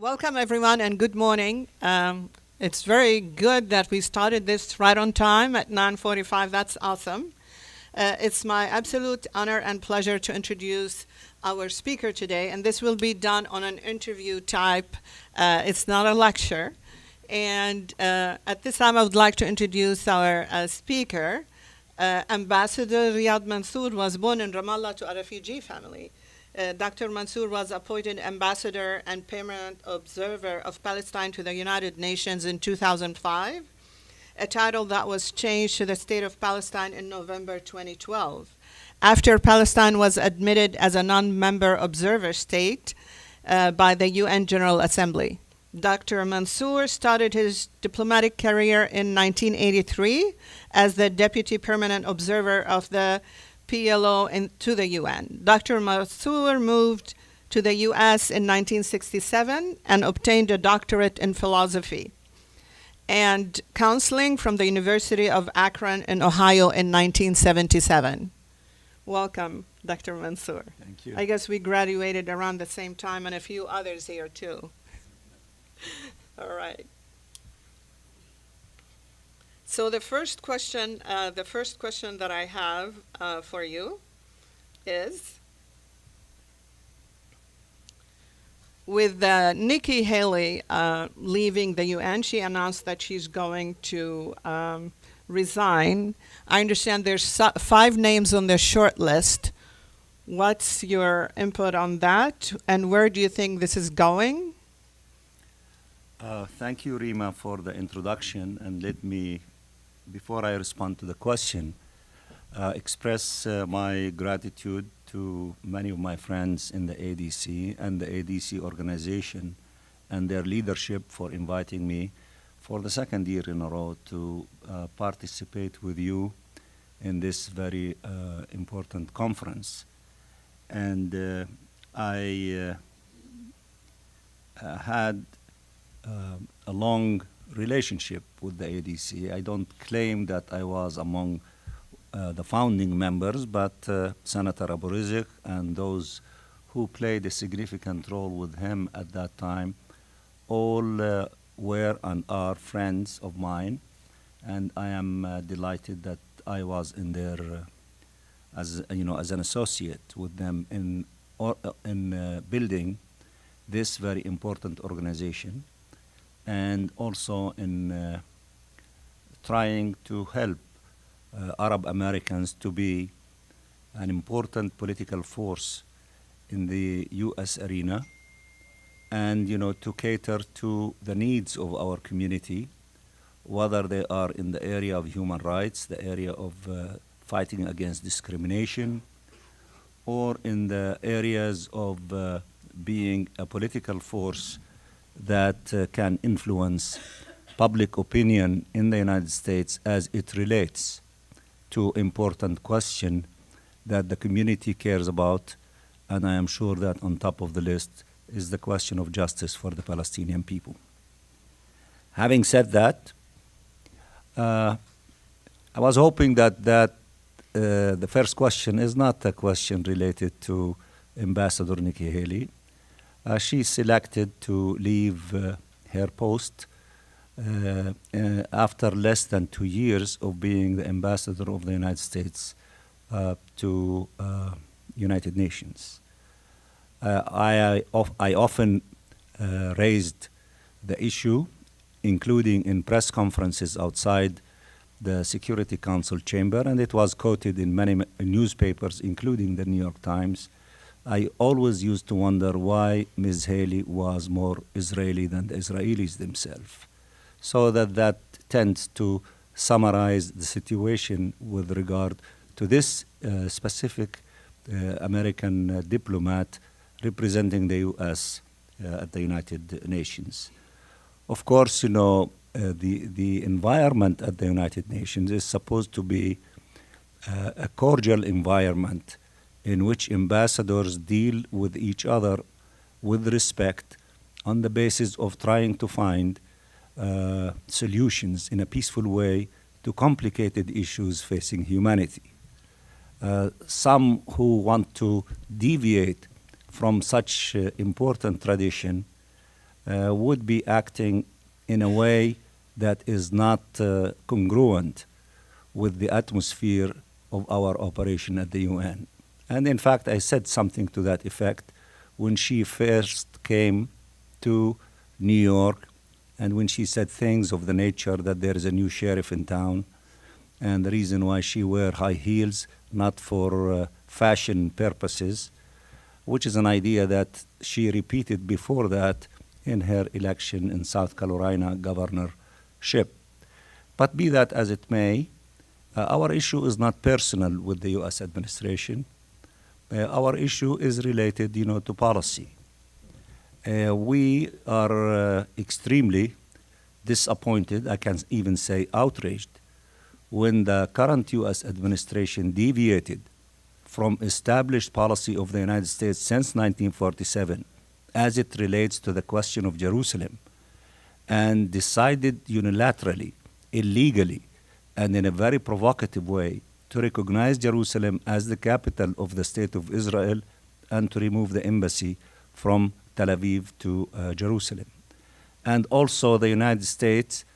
Welcome, everyone, and good morning. It's very good that we started this right on time at 9:45. That's awesome. It's my absolute honor and pleasure to introduce our speaker today, and this will be done on an interview type. It's not a lecture. And at this time, I would like to introduce our speaker. Ambassador Riyad Mansour was born in Ramallah to a refugee family. Dr. Mansour was appointed ambassador and permanent observer of Palestine to the United Nations in 2005, a title that was changed to the State of Palestine in November 2012. After Palestine was admitted as a non-member observer state by the UN General Assembly. Dr. Mansour started his diplomatic career in 1983 as the deputy permanent observer of the PLO to the UN. Dr. Mansour moved to the US in 1967 and obtained a doctorate in philosophy and counseling from the University of Akron in Ohio in 1977. Welcome, Dr. Mansour. Thank you. I guess we graduated around the same time and a few others here too. All right. So the first question that I have for you is, with Nikki Haley leaving the UN, she announced that she's going to resign. I understand there's 5 names on the short list. What's your input on that, and where do you think this is going? Thank you, Rima, for the introduction, and let me, before I respond to the question, express my gratitude to many of my friends in the ADC and the ADC organization and their leadership for inviting me for the second year in a row to participate with you in this very important conference. And I had a long relationship with the ADC. I don't claim that I was among the founding members, but Senator Abu Rizq and those who played a significant role with him at that time all were and are friends of mine, and I am delighted that I was in there as an associate with them in building this very important organization, and also in trying to help Arab Americans to be an important political force in the U.S. arena, and to cater to the needs of our community, whether they are in the area of human rights, the area of fighting against discrimination, or in the areas of being a political force that can influence public opinion in the United States as it relates to important question that the community cares about, and I am sure that on top of the list is the question of justice for the Palestinian people. Having said that, I was hoping that the first question is not a question related to Ambassador Nikki Haley. She selected to leave her post after less than 2 years of being the ambassador of the United States to United Nations. I often raised the issue, including in press conferences outside the Security Council chamber, and it was quoted in many newspapers, including the New York Times. I always used to wonder why Ms. Haley was more Israeli than the Israelis themselves. So that tends to summarize the situation with regard to this specific American diplomat representing the U.S. At the United Nations. Of course, the environment at the United Nations is supposed to be a cordial environment in which ambassadors deal with each other with respect on the basis of trying to find solutions in a peaceful way to complicated issues facing humanity. Some who want to deviate from such important tradition would be acting in a way that is not congruent with the atmosphere of our operation at the UN. And in fact, I said something to that effect when she first came to New York, and when she said things of the nature that there is a new sheriff in town, and the reason why she wear high heels, not for fashion purposes, which is an idea that she repeated before that in her election in South Carolina governorship. But be that as it may, our issue is not personal with the U.S. administration. Our issue is related, to policy. We are extremely disappointed, I can even say outraged, when the current U.S. administration deviated from established policy of the United States since 1947 as it relates to the question of Jerusalem, and decided unilaterally, illegally, and in a very provocative way to recognize Jerusalem as the capital of the State of Israel and to remove the embassy from Tel Aviv to Jerusalem. And also the United States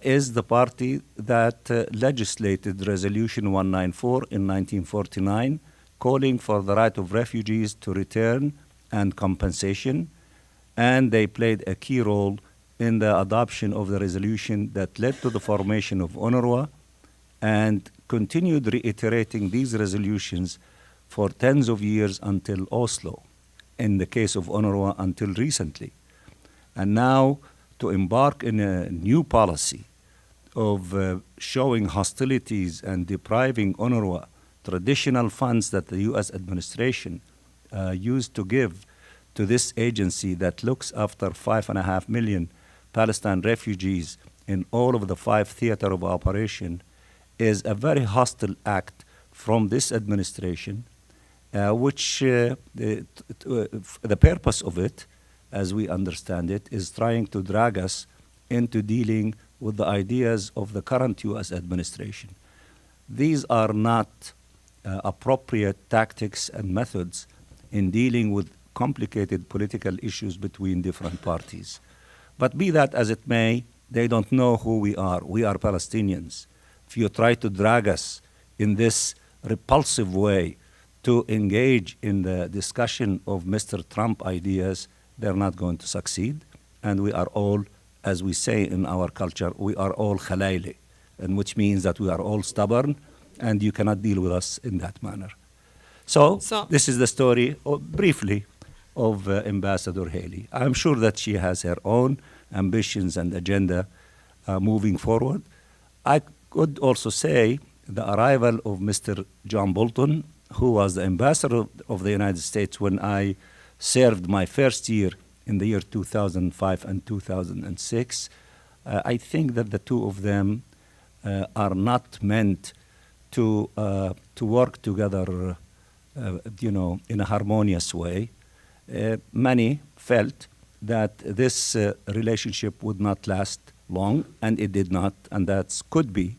is the party that legislated Resolution 194 in 1949, calling for the right of refugees to return and compensation, and they played a key role in the adoption of the resolution that led to the formation of UNRWA and continued reiterating these resolutions for tens of years until Oslo, in the case of UNRWA until recently. And now to embark in a new policy of showing hostilities and depriving UNRWA traditional funds that the U.S. administration used to give to this agency that looks after 5.5 million Palestinian refugees in all of the 5 theater of operation is a very hostile act from this administration, which the purpose of it, as we understand it, is trying to drag us into dealing with the ideas of the current U.S. administration. These are not appropriate tactics and methods in dealing with complicated political issues between different parties. But be that as it may, they don't know who we are. We are Palestinians. If you try to drag us in this repulsive way to engage in the discussion of Mr. Trump ideas, they're not going to succeed. And we are all, as we say in our culture, we are all khalayle, and which means that we are all stubborn, and you cannot deal with us in that manner. So this is the story, briefly, of Ambassador Haley. I'm sure that she has her own ambitions and agenda moving forward. I could also say the arrival of Mr. John Bolton, who was the ambassador of the United States when I served my first year in the year 2005 and 2006, I think that the two of them are not meant to work together, in a harmonious way. Many felt that this relationship would not last long, and it did not, and that could be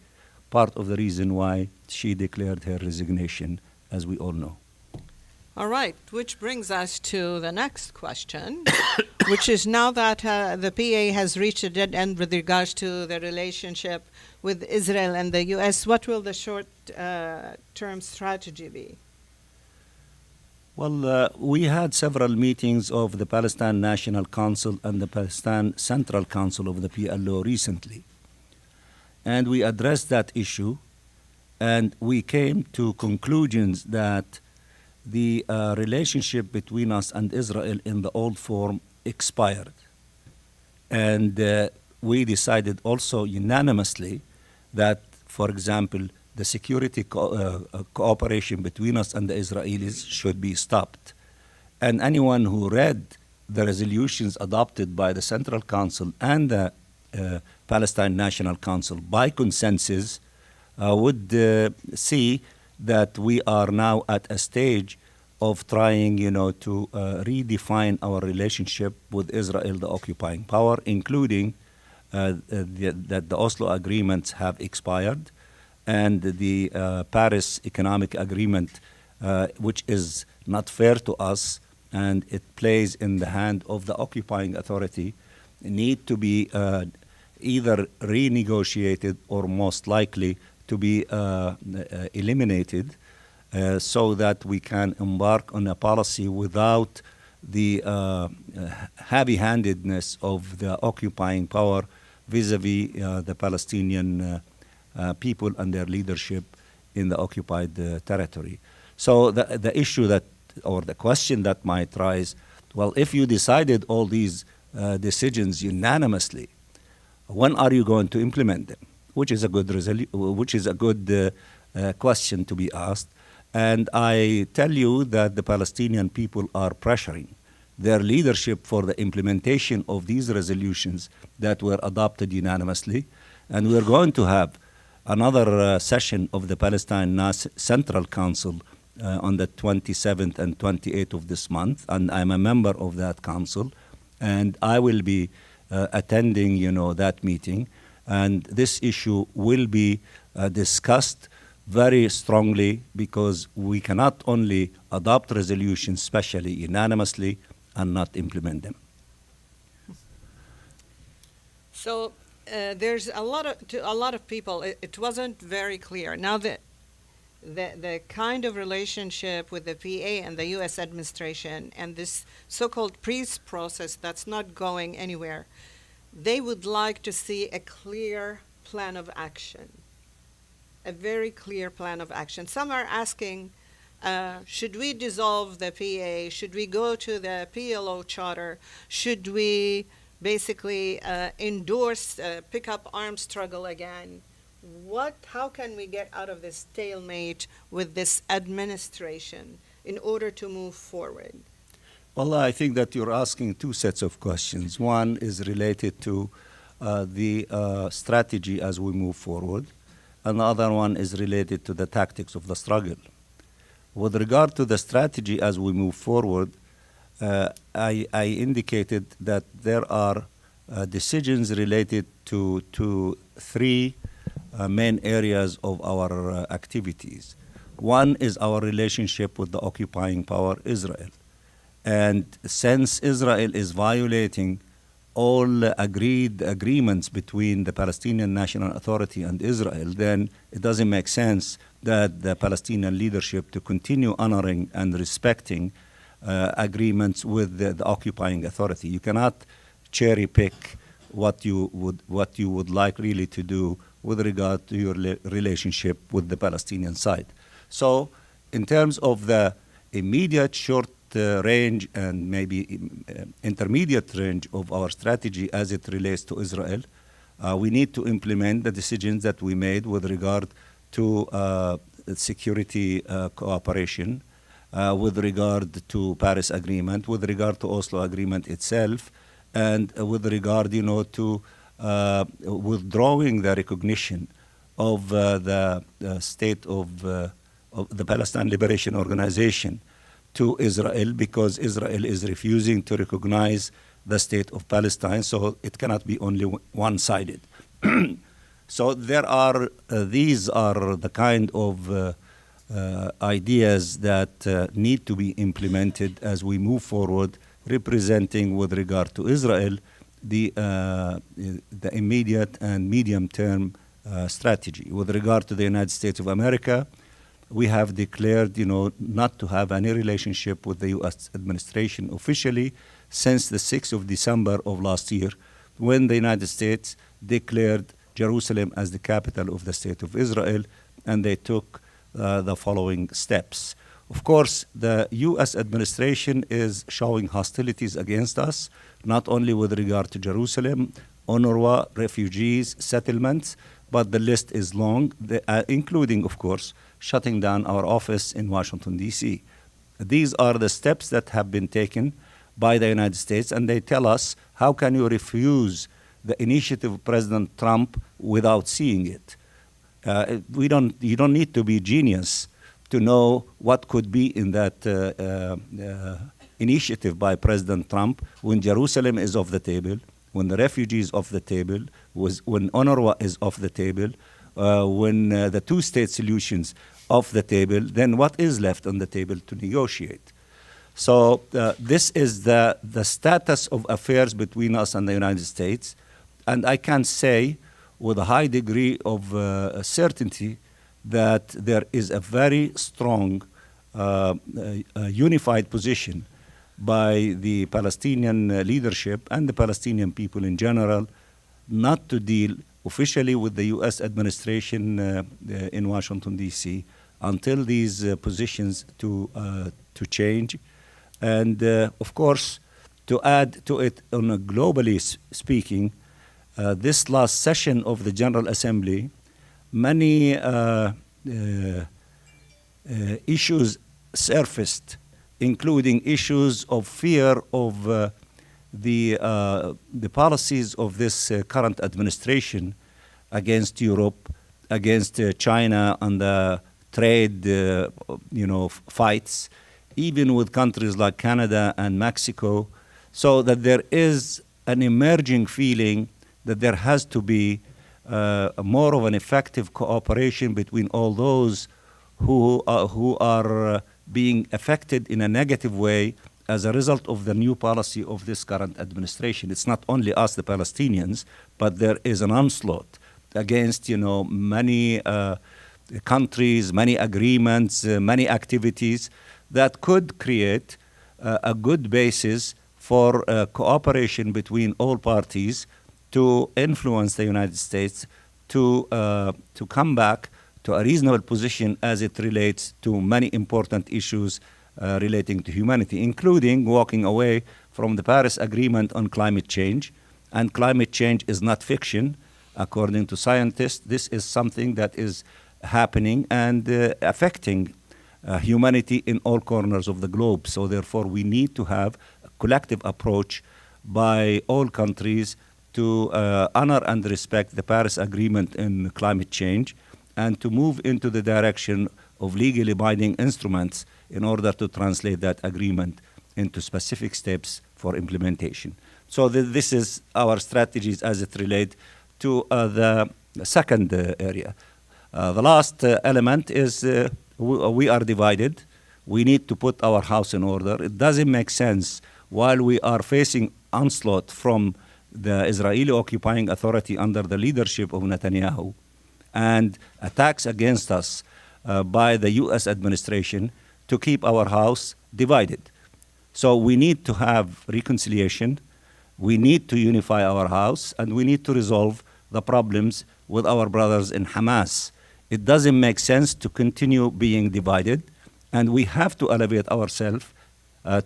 part of the reason why she declared her resignation, as we all know. All right, which brings us to the next question, which is now that the PA has reached a dead end with regards to the relationship with Israel and the U.S., what will the short-term strategy be? Well, we had several meetings of the Palestine National Council and the Palestine Central Council of the PLO recently. And we addressed that issue, and we came to conclusions that the relationship between us and Israel in the old form expired. And we decided also unanimously that, for example, the security cooperation between us and the Israelis should be stopped. And anyone who read the resolutions adopted by the Central Council and the Palestine National Council by consensus would see that we are now at a stage of trying, to redefine our relationship with Israel, the occupying power, including that the Oslo agreements have expired, and the Paris Economic Agreement, which is not fair to us, and it plays in the hand of the occupying authority, need to be either renegotiated or most likely to be eliminated, so that we can embark on a policy without the heavy-handedness of the occupying power vis-a-vis the Palestinian people and their leadership in the occupied territory. So the issue that, or the question that might rise, well, if you decided all these decisions unanimously, when are you going to implement them? Which is a good question to be asked. And I tell you that the Palestinian people are pressuring their leadership for the implementation of these resolutions that were adopted unanimously. And we're going to have another session of the Palestine Central Council on the 27th and 28th of this month, and I'm a member of that council, and I will be attending, that meeting, and this issue will be discussed very strongly, because we cannot only adopt resolutions, especially unanimously, and not implement them. So there's a lot of people. It wasn't very clear. Now the kind of relationship with the PA and the U.S. administration and this so-called peace process that's not going anywhere, they would like to see a clear plan of action, a very clear plan of action. Some are asking, should we dissolve the PA? Should we go to the PLO charter? Should we basically endorse pick up arms struggle again? How can we get out of this stalemate with this administration in order to move forward? Well, I think that you're asking two sets of questions. One is related to the strategy as we move forward, and the other one is related to the tactics of the struggle. With regard to the strategy as we move forward, I indicated that there are decisions related to three main areas of our activities. One is our relationship with the occupying power, Israel. And since Israel is violating all agreed agreements between the Palestinian National Authority and Israel, then it doesn't make sense that the Palestinian leadership to continue honoring and respecting agreements with the occupying authority. You cannot cherry pick what you would like really to do with regard to your relationship with the Palestinian side. So in terms of the immediate short range and maybe intermediate range of our strategy as it relates to Israel, we need to implement the decisions that we made with regard to security cooperation, with regard to Paris Agreement, with regard to Oslo Agreement itself, and with regard, to withdrawing the recognition of the state of the Palestine Liberation Organization to Israel, because Israel is refusing to recognize the state of Palestine, so it cannot be only one-sided. So these are the kind of ideas that need to be implemented as we move forward, representing with regard to Israel the immediate and medium-term strategy. With regard to the United States of America, we have declared, not to have any relationship with the U.S. administration officially since the 6th of December of last year, when the United States declared Jerusalem as the capital of the State of Israel, and they took the following steps. Of course, the U.S. administration is showing hostilities against us, not only with regard to Jerusalem, UNRWA, refugees, settlements, but the list is long, including, of course, shutting down our office in Washington, D.C. These are the steps that have been taken by the United States, and they tell us, how can you refuse the initiative of President Trump without seeing it? You don't need to be genius to know what could be in that initiative by President Trump when Jerusalem is off the table, when the refugees off the table, when UNRWA is off the table, when the two-state solutions off the table, then what is left on the table to negotiate? So this is the status of affairs between us and the United States. And I can say with a high degree of certainty that there is a very strong unified position by the Palestinian leadership and the Palestinian people in general not to deal officially with the U.S. administration in Washington, D.C. until these positions to change. And of course, to add to it on a globally speaking, this last session of the General Assembly, many issues surfaced, including issues of fear of the policies of this current administration against Europe, against China and the trade, fights, even with countries like Canada and Mexico, so that there is an emerging feeling that there has to be more of an effective cooperation between all those who are being affected in a negative way as a result of the new policy of this current administration. It's not only us, the Palestinians, but there is an onslaught against, many countries, many agreements, many activities that could create a good basis for cooperation between all parties to influence the United States to come back to a reasonable position as it relates to many important issues relating to humanity, including walking away from the Paris Agreement on climate change. And climate change is not fiction. According to scientists, this is something that is happening and affecting humanity in all corners of the globe. So therefore, we need to have a collective approach by all countries to honor and respect the Paris Agreement in climate change and to move into the direction of legally binding instruments in order to translate that agreement into specific steps for implementation. So this is our strategies as it relates to the second area. The last element is we are divided. We need to put our house in order. It doesn't make sense while we are facing onslaught from the Israeli occupying authority under the leadership of Netanyahu and attacks against us by the U.S. administration to keep our house divided. So we need to have reconciliation, we need to unify our house, and we need to resolve the problems with our brothers in Hamas. It doesn't make sense to continue being divided, and we have to elevate ourselves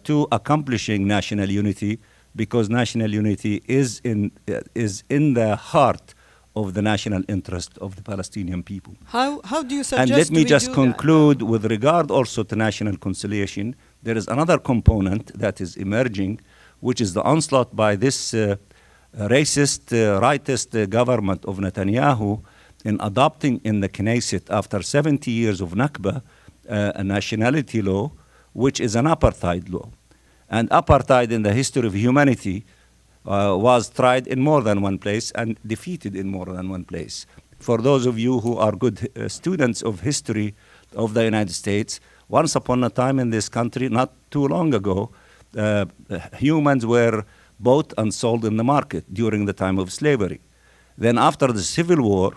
to accomplishing national unity, because national unity is in the heart of the national interest of the Palestinian people. How do you suggest? And let me we just do conclude with regard also to national conciliation. There is another component that is emerging, which is the onslaught by this racist, rightist government of Netanyahu in adopting in the Knesset, after 70 years of Nakba, a nationality law, which is an apartheid law. And apartheid in the history of humanity was tried in more than one place and defeated in more than one place. For those of you who are good students of history of the United States, once upon a time in this country, not too long ago, humans were bought and sold in the market during the time of slavery. Then after the Civil War,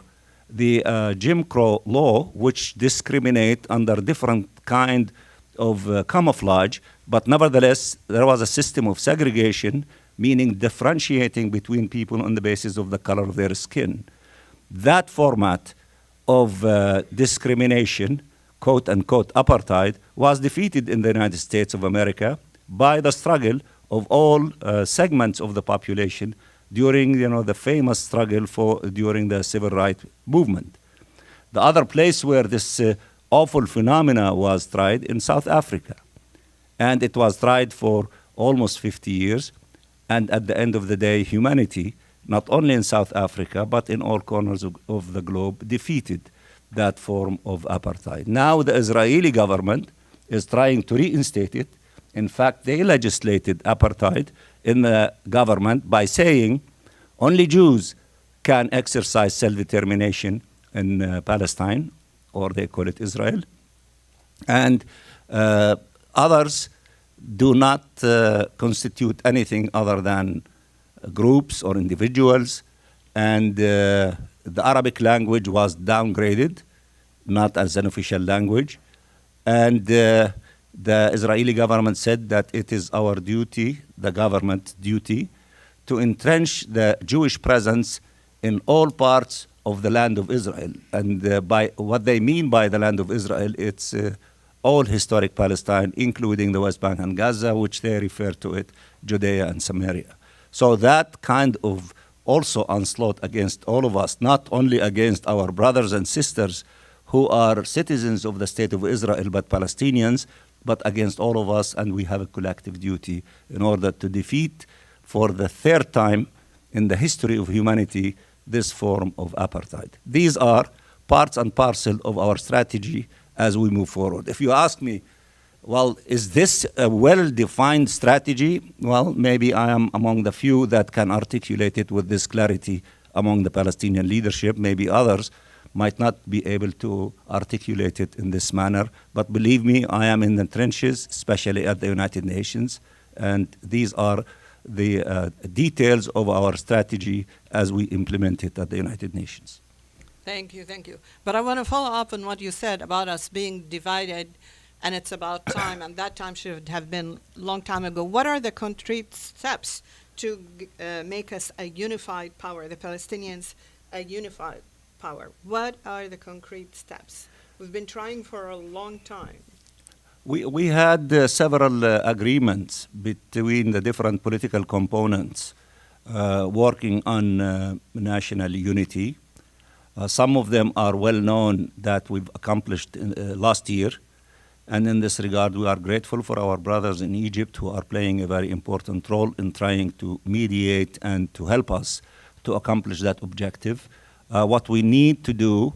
the Jim Crow law, which discriminate under different kind of camouflage, but nevertheless, there was a system of segregation, meaning differentiating between people on the basis of the color of their skin. That format of discrimination, quote unquote apartheid, was defeated in the United States of America by the struggle of all segments of the population during the famous struggle during the civil rights movement. The other place where this awful phenomena was tried in South Africa. And it was tried for almost 50 years. And at the end of the day, humanity, not only in South Africa, but in all corners of the globe, defeated that form of apartheid. Now the Israeli government is trying to reinstate it. In fact, they legislated apartheid in the government by saying only Jews can exercise self-determination in Palestine, or they call it Israel. And others do not constitute anything other than groups or individuals, and the Arabic language was downgraded, not as an official language. And the Israeli government said that it is our duty, the government duty, to entrench the Jewish presence in all parts of the land of Israel. And by what they mean by the land of Israel, it's all historic Palestine, including the West Bank and Gaza, which they refer to it, Judea and Samaria. So that kind of also onslaught against all of us, not only against our brothers and sisters who are citizens of the State of Israel, but Palestinians, but against all of us, and we have a collective duty in order to defeat, for the third time in the history of humanity, this form of apartheid. These are parts and parcel of our strategy as we move forward. If you ask me, well, is this a well-defined strategy? Well, maybe I am among the few that can articulate it with this clarity among the Palestinian leadership. Maybe others might not be able to articulate it in this manner. But believe me, I am in the trenches, especially at the United Nations, and these are the details of our strategy as we implement it at the United Nations. Thank you, thank you. But I want to follow up on what you said about us being divided, and it's about time, and that time should have been a long time ago. What are the concrete steps to make us a unified power, the Palestinians a unified power? What are the concrete steps? We've been trying for a long time. We had several agreements between the different political components working on national unity. Some of them are well known that we've accomplished last year. And in this regard, we are grateful for our brothers in Egypt who are playing a very important role in trying to mediate and to help us to accomplish that objective. What we need to do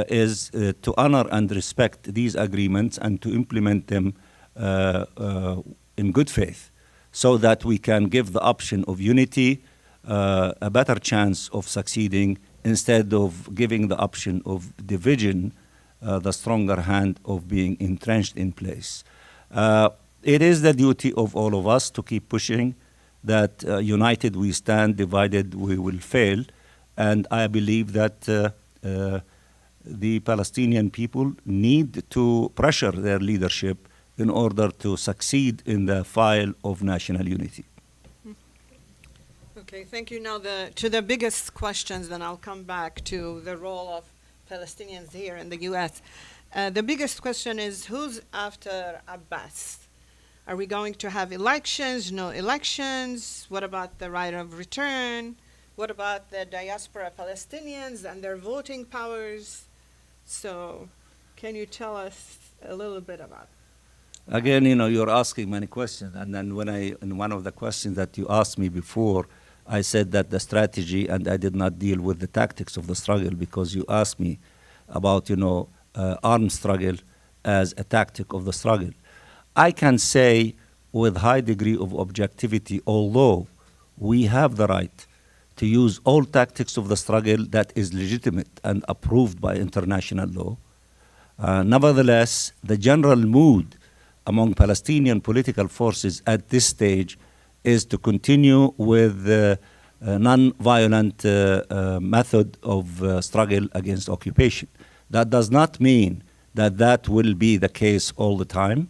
is to honor and respect these agreements and to implement them in good faith so that we can give the option of unity a better chance of succeeding instead of giving the option of division the stronger hand of being entrenched in place. It is the duty of all of us to keep pushing that united we stand, divided we will fail. And I believe that the Palestinian people need to pressure their leadership in order to succeed in the file of national unity. Okay, thank you. Now to the biggest questions, then I'll come back to the role of Palestinians here in the U.S. The biggest question is, who's after Abbas? Are we going to have elections, no elections? What about the right of return? What about the diaspora Palestinians and their voting powers? So can you tell us a little bit about it? Again, you're asking many questions. And then in one of the questions that you asked me before, I said that the strategy, and I did not deal with the tactics of the struggle because you asked me about, armed struggle as a tactic of the struggle. I can say with high degree of objectivity, although we have the right to use all tactics of the struggle that is legitimate and approved by international law, nevertheless, the general mood among Palestinian political forces at this stage is to continue with the non-violent method of struggle against occupation. That does not mean that that will be the case all the time.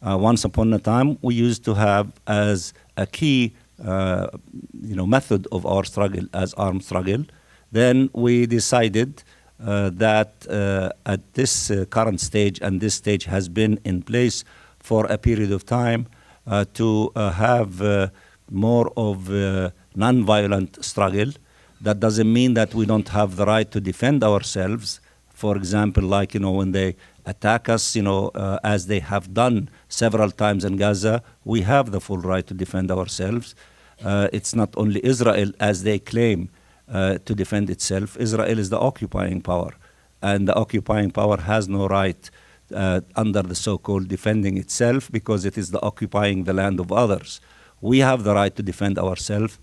Once upon a time, we used to have as a key method of our struggle as armed struggle. Then we decided that at this current stage, and this stage has been in place for a period of time, to have more of non-violent struggle. That doesn't mean that we don't have the right to defend ourselves. For example, like, when they attack us, as they have done several times in Gaza, we have the full right to defend ourselves. It's not only Israel, as they claim, to defend itself. Israel is the occupying power, and the occupying power has no right under the so-called defending itself because it is the occupying the land of others. We have the right to defend ourselves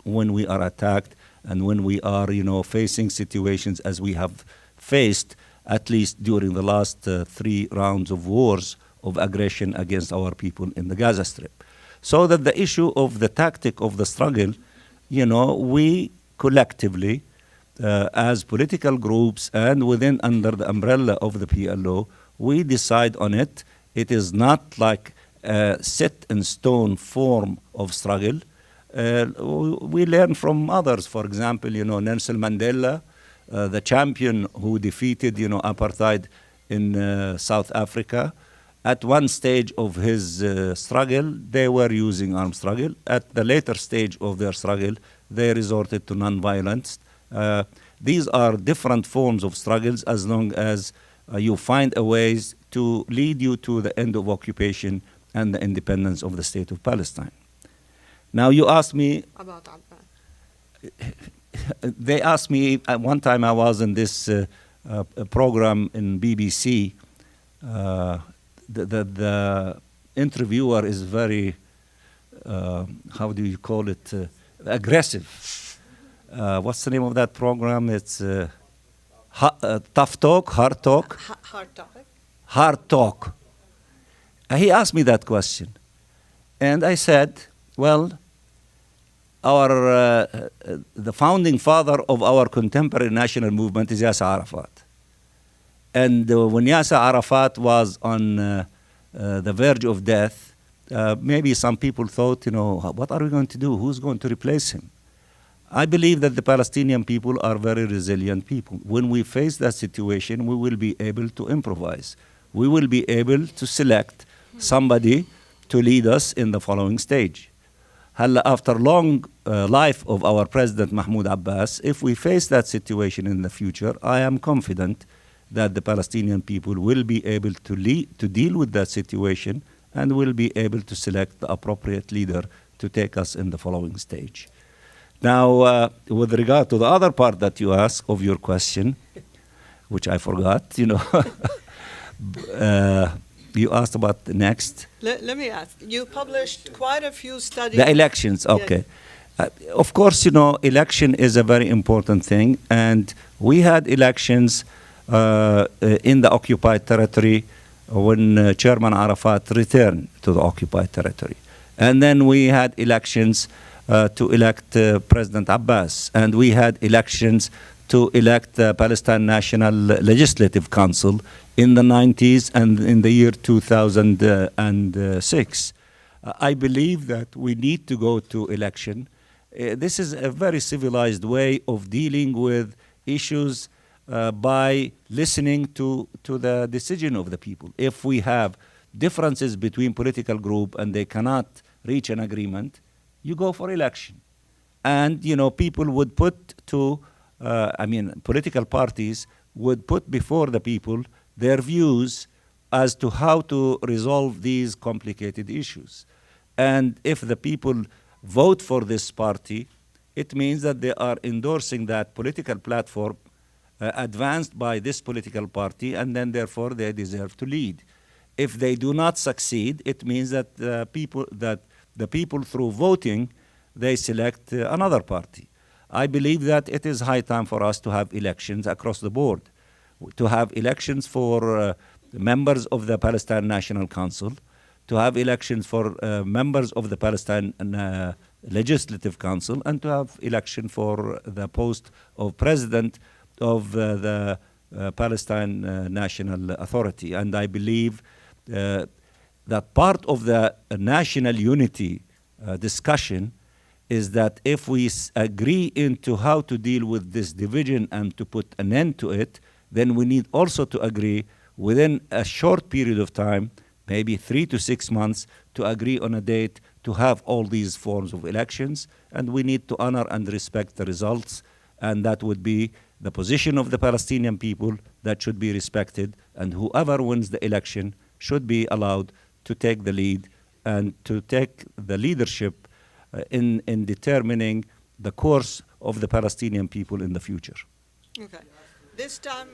when we are attacked and when we are, facing situations as we have faced, at least during the last 3 rounds of wars of aggression against our people in the Gaza Strip. So that the issue of the tactic of the struggle, we collectively, as political groups and under the umbrella of the PLO, we decide on it. It is not like a set in stone form of struggle. We learn from others. For example, Nelson Mandela, the champion who defeated, apartheid in South Africa. At one stage of his struggle, they were using armed struggle. At the later stage of their struggle, they resorted to non-violence. These are different forms of struggles as long as you find a ways to lead you to the end of occupation and the independence of the state of Palestine. Now you asked me About Abbas. They asked me at one time. I was in this program in BBC. The interviewer is very how do you call it, aggressive. What's the name of that program? It's tough talk, hard talk. Hard topic. Hard talk. He asked me that question, and I said, well, the founding father of our contemporary national movement is Yasser Arafat. And when Yasser Arafat was on the verge of death, maybe some people thought, what are we going to do? Who's going to replace him? I believe that the Palestinian people are very resilient people. When we face that situation, we will be able to improvise. We will be able to select somebody to lead us in the following stage. After long life of our President Mahmoud Abbas, if we face that situation in the future, I am confident that the Palestinian people will be able to deal with that situation and will be able to select the appropriate leader to take us in the following stage. Now, with regard to the other part that you asked of your question, which I forgot, you asked about the next. Let me ask. You published quite a few studies. The elections, okay. Yes. Of course, election is a very important thing, and we had elections in the occupied territory when Chairman Arafat returned to the occupied territory. And then we had elections to elect President Abbas, and we had elections to elect the Palestine National Legislative Council in the 90s and in the year 2006. I believe that we need to go to election. This is a very civilized way of dealing with issues by listening to the decision of the people. If we have differences between political groups and they cannot reach an agreement, you go for election. And, people would put political parties would put before the people their views as to how to resolve these complicated issues. And if the people vote for this party, it means that they are endorsing that political platform advanced by this political party, and then therefore they deserve to lead. If they do not succeed, it means that the people through voting, they select another party. I believe that it is high time for us to have elections across the board, to have elections for members of the Palestine National Council, to have elections for members of the Palestine Legislative Council, and to have election for the post of president of the Palestine National Authority. And I believe that part of the national unity discussion is that if we agree into how to deal with this division and to put an end to it, then we need also to agree within a short period of time, maybe 3 to 6 months, to agree on a date to have all these forms of elections. And we need to honor and respect the results. And that would be the position of the Palestinian people that should be respected. And whoever wins the election should be allowed to take the lead and to take the leadership in determining the course of the Palestinian people in the future. Okay. This time,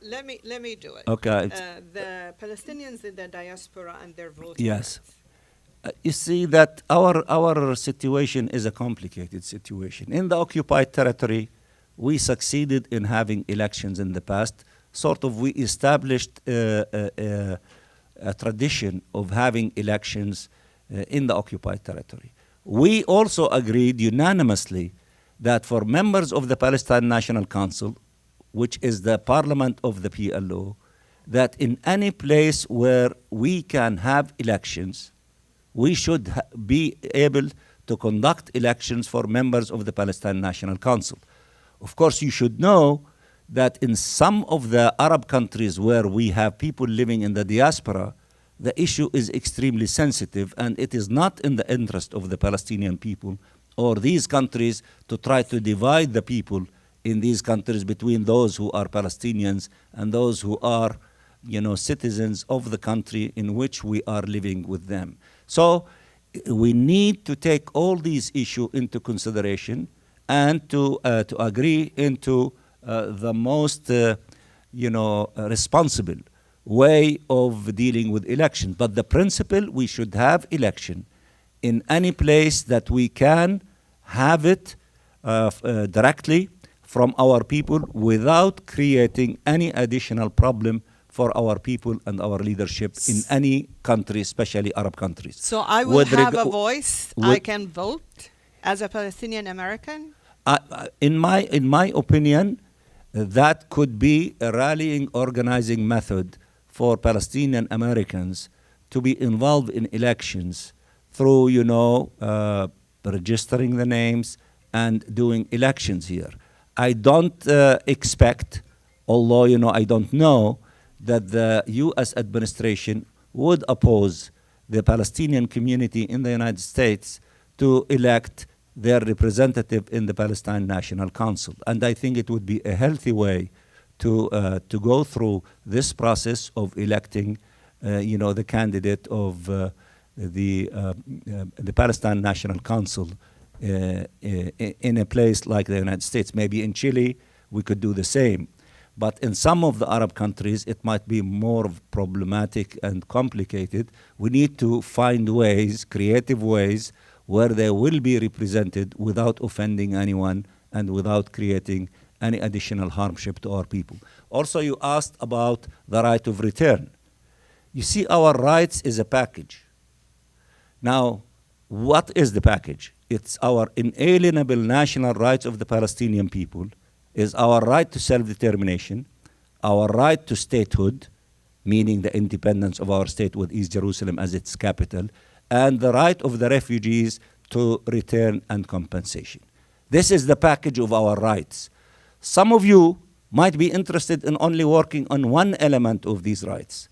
let me do it. Okay. The Palestinians in the diaspora and their voting Yes. rights. You see that our situation is a complicated situation. In the occupied territory, we succeeded in having elections in the past sort of we established a tradition of having elections in the occupied territory. We also agreed unanimously that for members of the Palestine National Council, which is the parliament of the PLO, that in any place where we can have elections, we should be able to conduct elections for members of the Palestine National Council. Of course, you should know that in some of the Arab countries where we have people living in the diaspora, the issue is extremely sensitive, and it is not in the interest of the Palestinian people or these countries to try to divide the people in these countries between those who are Palestinians and those who are, citizens of the country in which we are living with them. So we need to take all these issues into consideration and to agree into the most, responsible way of dealing with election. But the principle, we should have election in any place that we can have it directly from our people without creating any additional problem for our people and our leadership in any country, especially Arab countries. So I will have a voice. I can vote as a Palestinian American? In my opinion, that could be a rallying, organizing method for Palestinian Americans to be involved in elections through, registering the names and doing elections here. I don't expect, although, I don't know, that the U.S. administration would oppose the Palestinian community in the United States to elect their representative in the Palestine National Council. And I think it would be a healthy way to go through this process of electing, the candidate of the Palestine National Council in a place like the United States. Maybe in Chile, we could do the same. But in some of the Arab countries, it might be more problematic and complicated. We need to find ways, creative ways, where they will be represented without offending anyone and without creating any additional hardship to our people. Also, you asked about the right of return. You see, our rights is a package. Now, what is the package? It's our inalienable national rights of the Palestinian people, is our right to self-determination, our right to statehood, meaning the independence of our state with East Jerusalem as its capital, and the right of the refugees to return and compensation. This is the package of our rights. Some of you might be interested in only working on one element of these rights,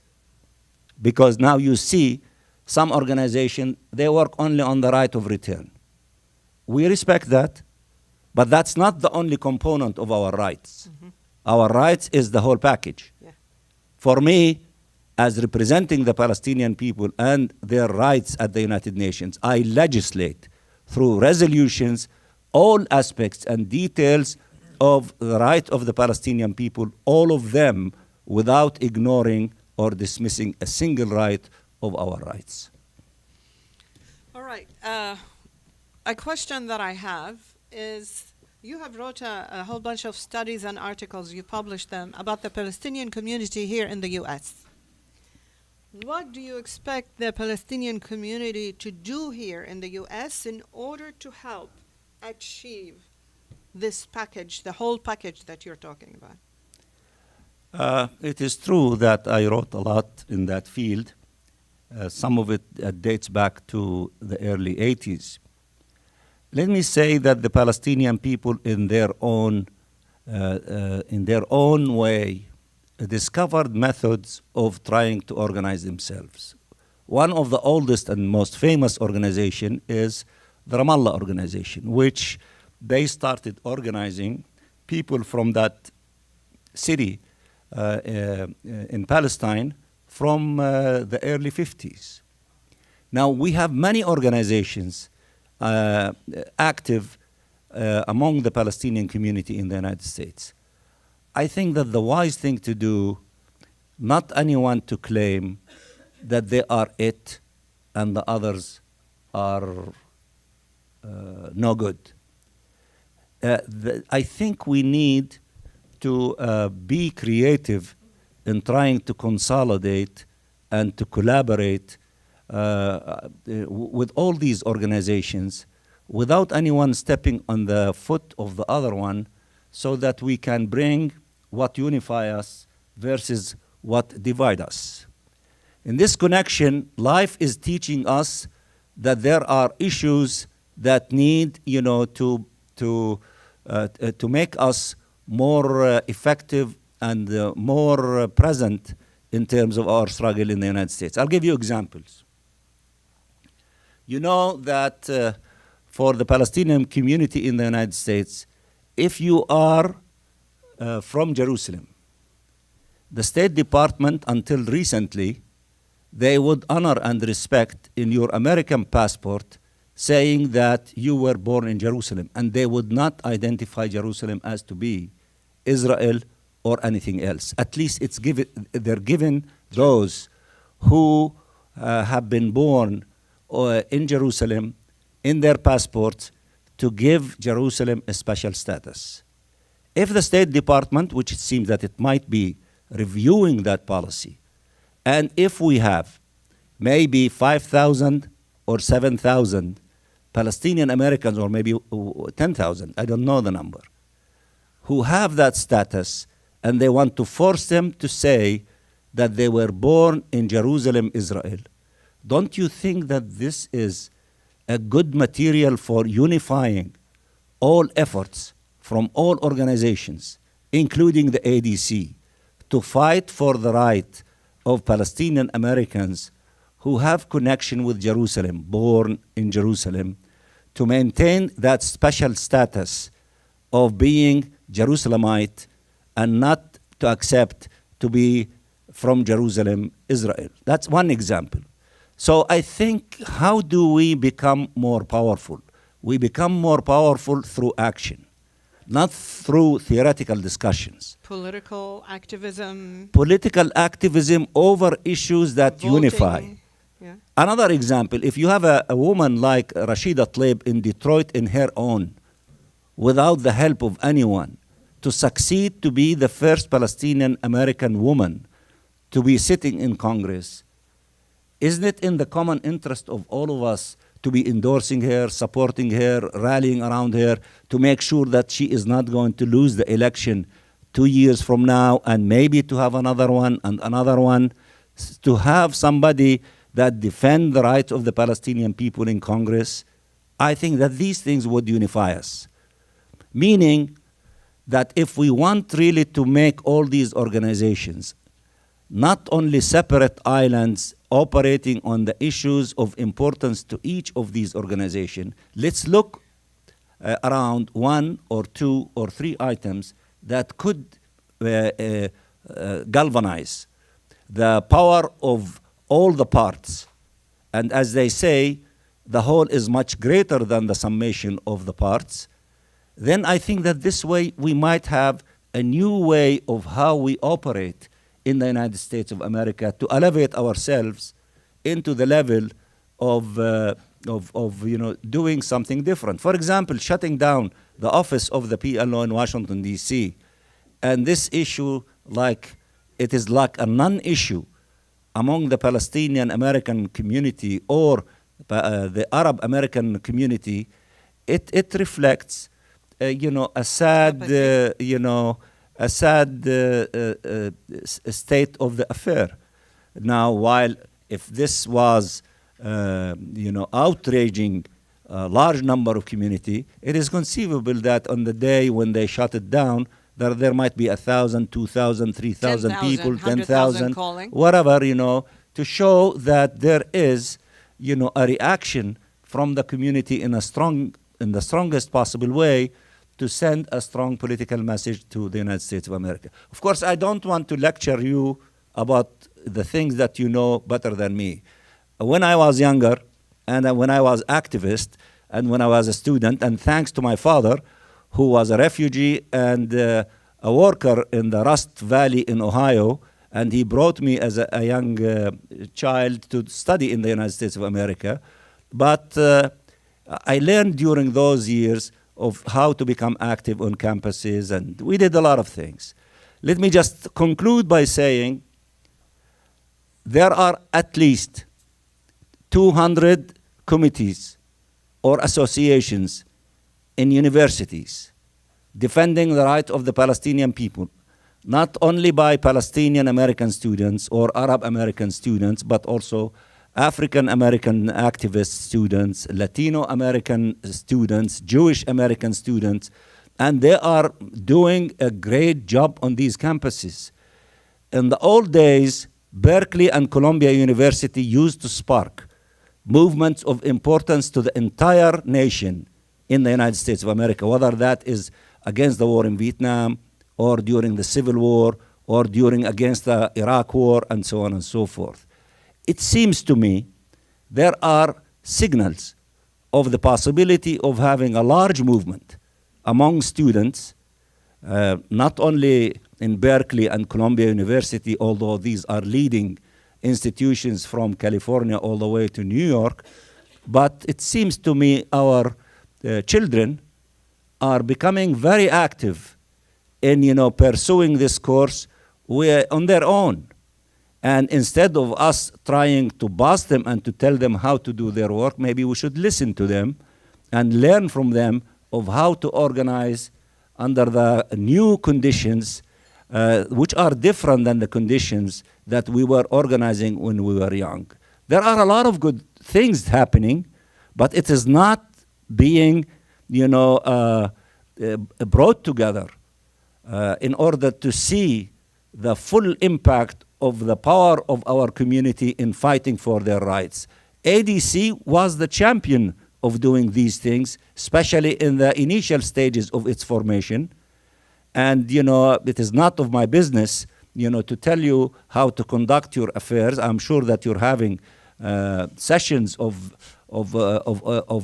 because now you see some organization, they work only on the right of return. We respect that, but that's not the only component of our rights. Mm-hmm. Our rights is the whole package. Yeah. For me, as representing the Palestinian people and their rights at the United Nations, I legislate through resolutions all aspects and details of the right of the Palestinian people, all of them, without ignoring or dismissing a single right of our rights. All right. A question that I have is, you have wrote a whole bunch of studies and articles, you published them, about the Palestinian community here in the U.S. What do you expect the Palestinian community to do here in the U.S. in order to help achieve this package, the whole package that you're talking about? It is true that I wrote a lot in that field. Some of it dates back to the early 80s. Let me say that the Palestinian people in their own way discovered methods of trying to organize themselves. One of the oldest and most famous organization is the Ramallah organization, which they started organizing people from that city in Palestine from the early 50s. Now, we have many organizations active among the Palestinian community in the United States. I think that the wise thing to do, not anyone to claim that they are it and the others are no good. I think we need to be creative in trying to consolidate and to collaborate with all these organizations without anyone stepping on the foot of the other one, so that we can bring what unify us versus what divide us. In this connection, life is teaching us that there are issues that need, to make us more effective and more present in terms of our struggle in the United States. I'll give you examples. You know that for the Palestinian community in the United States, if you are from Jerusalem, the State Department, until recently, they would honor and respect in your American passport saying that you were born in Jerusalem, and they would not identify Jerusalem as to be Israel or anything else. At least they're given those who have been born in Jerusalem in their passports to give Jerusalem a special status. If the State Department, which it seems that it might be reviewing that policy, and if we have maybe 5,000 or 7,000 Palestinian Americans, or maybe 10,000, I don't know the number, who have that status, and they want to force them to say that they were born in Jerusalem, Israel, don't you think that this is a good material for unifying all efforts from all organizations, including the ADC, to fight for the right of Palestinian Americans who have connection with Jerusalem, born in Jerusalem, to maintain that special status of being Jerusalemite and not to accept to be from Jerusalem, Israel? That's one example. So I think, how do we become more powerful? We become more powerful through action, not through theoretical discussions. Political activism. Political activism over issues that Voting. unify. Yeah. Another example, if you have a woman like Rashida Tlaib in Detroit in her own, without the help of anyone, to succeed to be the first Palestinian American woman to be sitting in Congress, isn't it in the common interest of all of us to be endorsing her, supporting her, rallying around her, to make sure that she is not going to lose the election 2 years from now, and maybe to have another one and another one, to have somebody that defend the rights of the Palestinian people in Congress? I think that these things would unify us. Meaning that if we want really to make all these organizations not only separate islands operating on the issues of importance to each of these organizations, let's look around 1 or 2 or 3 items that could galvanize the power of all the parts. And as they say, the whole is much greater than the summation of the parts. Then I think that this way we might have a new way of how we operate in the United States of America to elevate ourselves into the level of doing something different. For example, shutting down the office of the PLO in Washington, D.C. And this issue, it is like a non-issue among the Palestinian American community or the Arab American community. It reflects, a sad, state of the affair. Now, while if this was, outraging a large number of community, it is conceivable that on the day when they shut it down, there might be 1,000, 2,000, 3,000 people, 10,000, whatever, to show that there is, a reaction from the community in the strongest possible way to send a strong political message to the United States of America. Of course, I don't want to lecture you about the things that you know better than me. When I was younger, and when I was activist, and when I was a student, and thanks to my father, who was a refugee and a worker in the Rust Valley in Ohio, and he brought me as a young child to study in the United States of America. But I learned during those years of how to become active on campuses, and we did a lot of things. Let me just conclude by saying there are at least 200 committees or associations in universities defending the right of the Palestinian people, not only by Palestinian American students or Arab American students, but also African American activist students, Latino American students, Jewish American students, and they are doing a great job on these campuses. In the old days, Berkeley and Columbia University used to spark movements of importance to the entire nation in the United States of America, whether that is against the war in Vietnam, or during the Civil War, or during against the Iraq War, and so on and so forth. It seems to me there are signals of the possibility of having a large movement among students, not only in Berkeley and Columbia University, although these are leading institutions from California all the way to New York, but it seems to me our children are becoming very active in pursuing this course on their own. And instead of us trying to boss them and to tell them how to do their work, maybe we should listen to them and learn from them of how to organize under the new conditions, which are different than the conditions that we were organizing when we were young. There are a lot of good things happening, but it is not being brought together in order to see the full impact of the power of our community in fighting for their rights. ADC was the champion of doing these things, especially in the initial stages of its formation. And, it is not of my business, to tell you how to conduct your affairs. I'm sure that you're having sessions of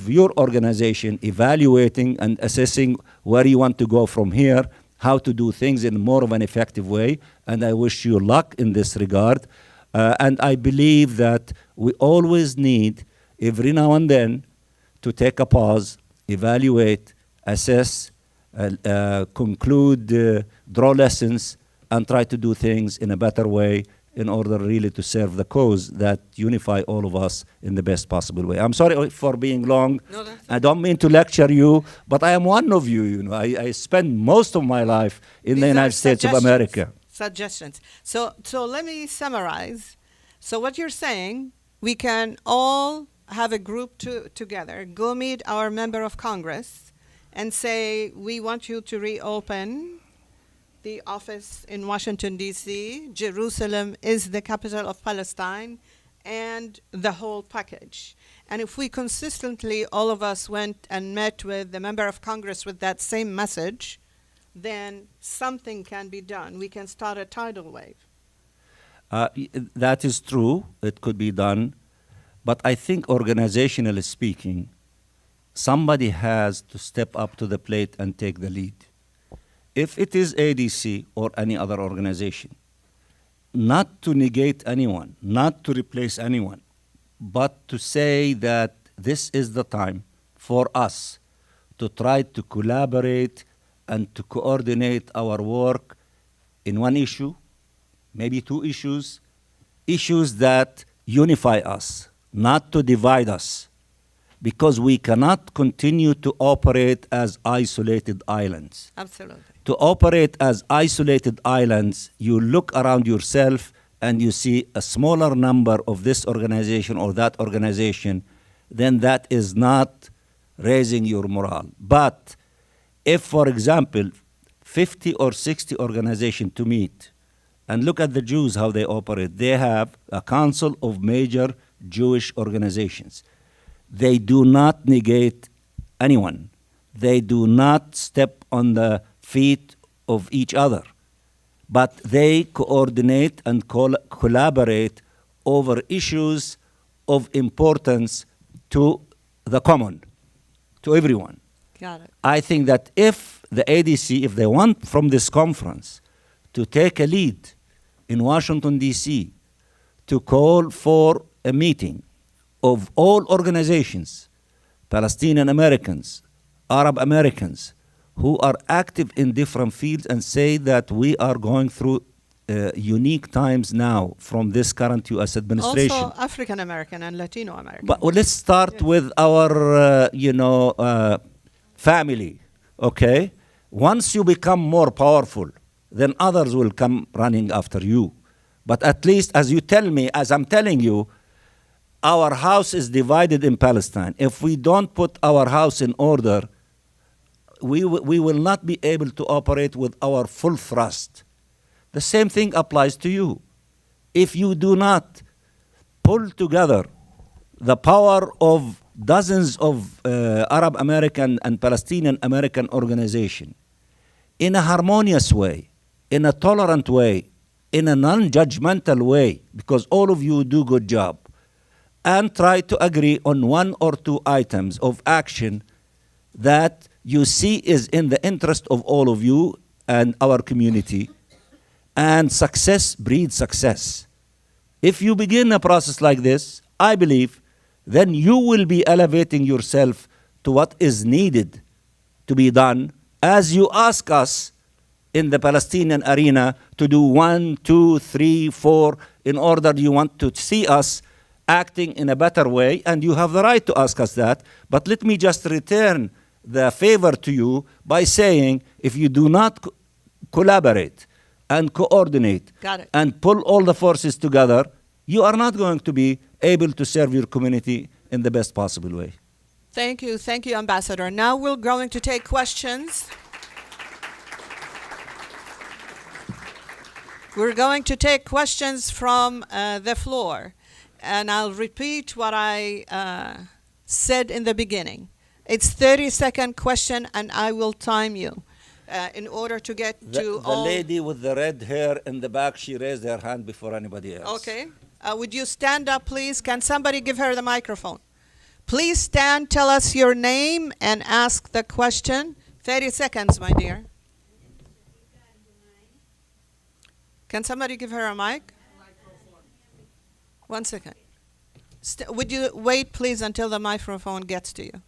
your organization, evaluating and assessing where you want to go from here, how to do things in more of an effective way, and I wish you luck in this regard. And I believe that we always need, every now and then, to take a pause, evaluate, assess, conclude, draw lessons, and try to do things in a better way in order really to serve the cause that unify all of us in the best possible way. I'm sorry for being long. No, I don't mean to lecture you, but I am one of you. I spend most of my life in the United States of America. Suggestions. So let me summarize. So what you're saying, we can all have a group together, go meet our member of Congress, and say, we want you to reopen the office in Washington, D.C. Jerusalem is the capital of Palestine, and the whole package. And if we consistently, all of us went and met with the member of Congress with that same message, then something can be done. We can start a tidal wave. That is true. It could be done. But I think organizationally speaking, somebody has to step up to the plate and take the lead. If it is ADC or any other organization, not to negate anyone, not to replace anyone, but to say that this is the time for us to try to collaborate and to coordinate our work in one issue, maybe two issues that unify us, not to divide us, because we cannot continue to operate as isolated islands. Absolutely. To operate as isolated islands, you look around yourself and you see a smaller number of this organization or that organization, then that is not raising your morale. But if, for example, 50 or 60 organizations to meet, and look at the Jews, how they operate. They have a council of major Jewish organizations. They do not negate anyone. They do not step on the feet of each other, but they coordinate and collaborate over issues of importance to the common, to everyone. Got it. I think that if the ADC, if they want from this conference to take a lead in Washington, D.C., to call for a meeting of all organizations, Palestinian Americans, Arab Americans who are active in different fields and say that we are going through unique times now from this current U.S. administration. Also African American and Latino American. But let's start with our, family, okay? Once you become more powerful, then others will come running after you. But at least, as you tell me, as I'm telling you, our house is divided in Palestine. If we don't put our house in order, we will not be able to operate with our full thrust. The same thing applies to you. If you do not pull together the power of dozens of Arab American and Palestinian American organizations in a harmonious way, in a tolerant way, in a non-judgmental way, because all of you do good job, and try to agree on one or two items of action that you see is in the interest of all of you and our community, and success breeds success. If you begin a process like this, I believe, then you will be elevating yourself to what is needed to be done as you ask us in the Palestinian arena to do 1, 2, 3, 4 in order you want to see us acting in a better way, and you have the right to ask us that. But let me just return the favor to you by saying, if you do not collaborate and coordinate and pull all the forces together, you are not going to be able to serve your community in the best possible way. Thank you, Ambassador. Now we're going to take questions. We're going to take questions from the floor. And I'll repeat what I said in the beginning. It's 30-second question, and I will time you in order to get to all. The lady with the red hair in the back, she raised her hand before anybody else. Okay. Would you stand up, please? Can somebody give her the microphone? Please stand, tell us your name, and ask the question. 30 seconds, my dear. Can somebody give her a mic? 1 second. Would you wait, please, until the microphone gets to you?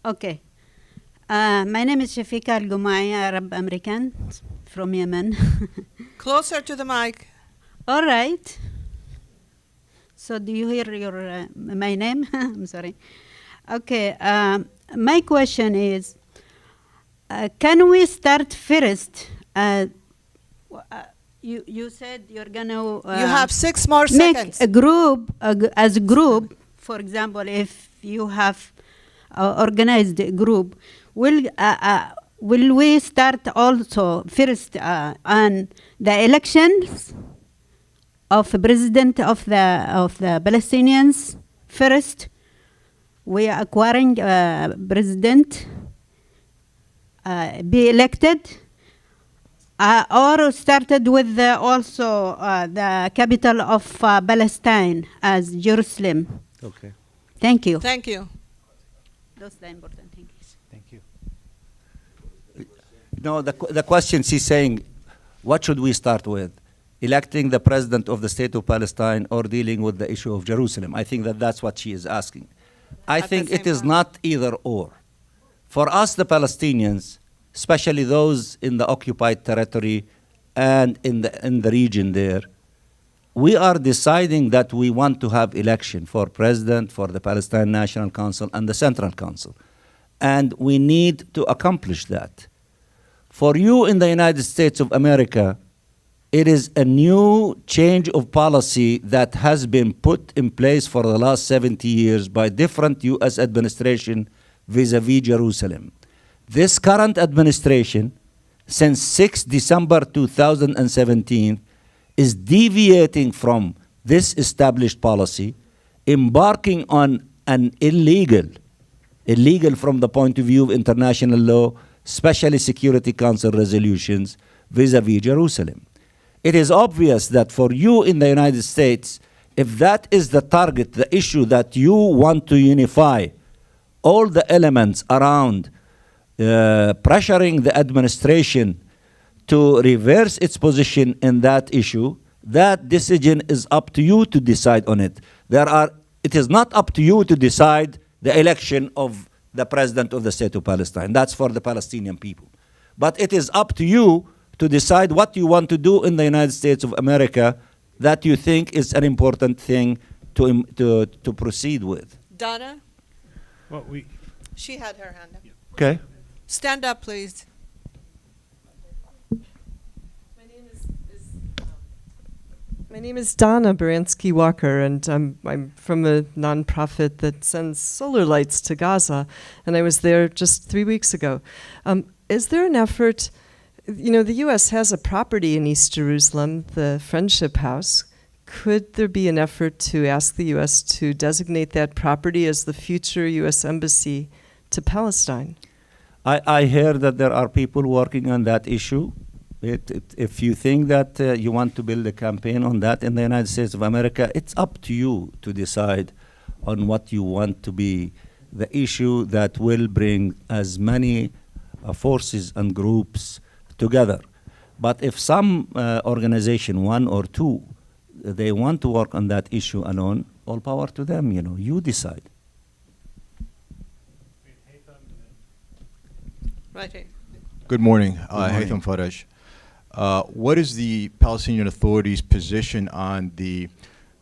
Okay. My name is Shafika Al-Gumai, Arab American from Yemen. Closer to the mic. All right. So do you hear my name? I'm sorry. Okay. My question is, can we start first? You said you're going to... you have 6 more make seconds. a group, as a group, for example, if you have organized a group, will we start also first on the elections of the president of the Palestinians first? We are acquiring president be elected, or started with also the capital of Palestine as Jerusalem. Okay. Thank you. Thank you. Those are the important things. Thank you. No, the question she's saying, what should we start with? Electing the president of the state of Palestine or dealing with the issue of Jerusalem? I think that's what she is asking. I think it is not either or. For us, the Palestinians, especially those in the occupied territory and in the region there, we are deciding that we want to have election for president, for the Palestine National Council and the Central Council. And we need to accomplish that. For you in the United States of America, it is a new change of policy that has been put in place for the last 70 years by different U.S. administration vis-a-vis Jerusalem. This current administration, since 6 December 2017, is deviating from this established policy, embarking on an illegal from the point of view of international law, especially Security Council resolutions vis-a-vis Jerusalem. It is obvious that for you in the United States, if that is the target, the issue that you want to unify all the elements around pressuring the administration to reverse its position in that issue, That decision is up to you to decide on it. It is not up to you to decide the election of the president of the state of Palestine. That's for the Palestinian people. But it is up to you to decide what you want to do in the United States of America that you think is an important thing to proceed with. Donna? Well, She had her hand up. Okay? Stand up, please. My name is Donna Baranski Walker, and I'm from a nonprofit that sends solar lights to Gaza, and I was there just 3 weeks ago. Is there an effort? The U.S. has a property in East Jerusalem, the Friendship House. Could there be an effort to ask the U.S. to designate that property as the future U.S. embassy to Palestine? I hear that there are people working on that issue. If you think that you want to build a campaign on that in the United States of America, it's up to you to decide on what you want to be the issue that will bring as many forces and groups together. But if some organization, one or two, they want to work on that issue alone, all power to them, you decide. Right here. Good morning. morning. Haytham Faraj. What is the Palestinian Authority's position on the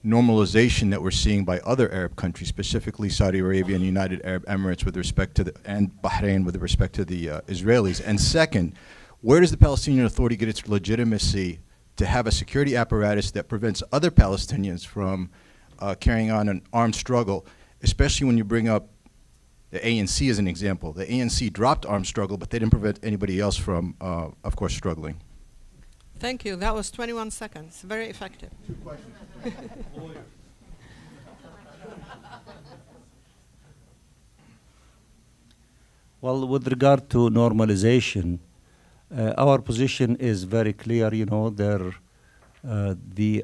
normalization that we're seeing by other Arab countries, specifically Saudi Arabia and United Arab Emirates with respect to and Bahrain with respect to the Israelis? And second, where does the Palestinian Authority get its legitimacy to have a security apparatus that prevents other Palestinians from carrying on an armed struggle, especially when you bring up the ANC as an example? The ANC dropped armed struggle, but they didn't prevent anybody else from, of course, struggling. Thank you. That was 21 seconds. Very effective. 2 questions. Well, with regard to normalization, our position is very clear. The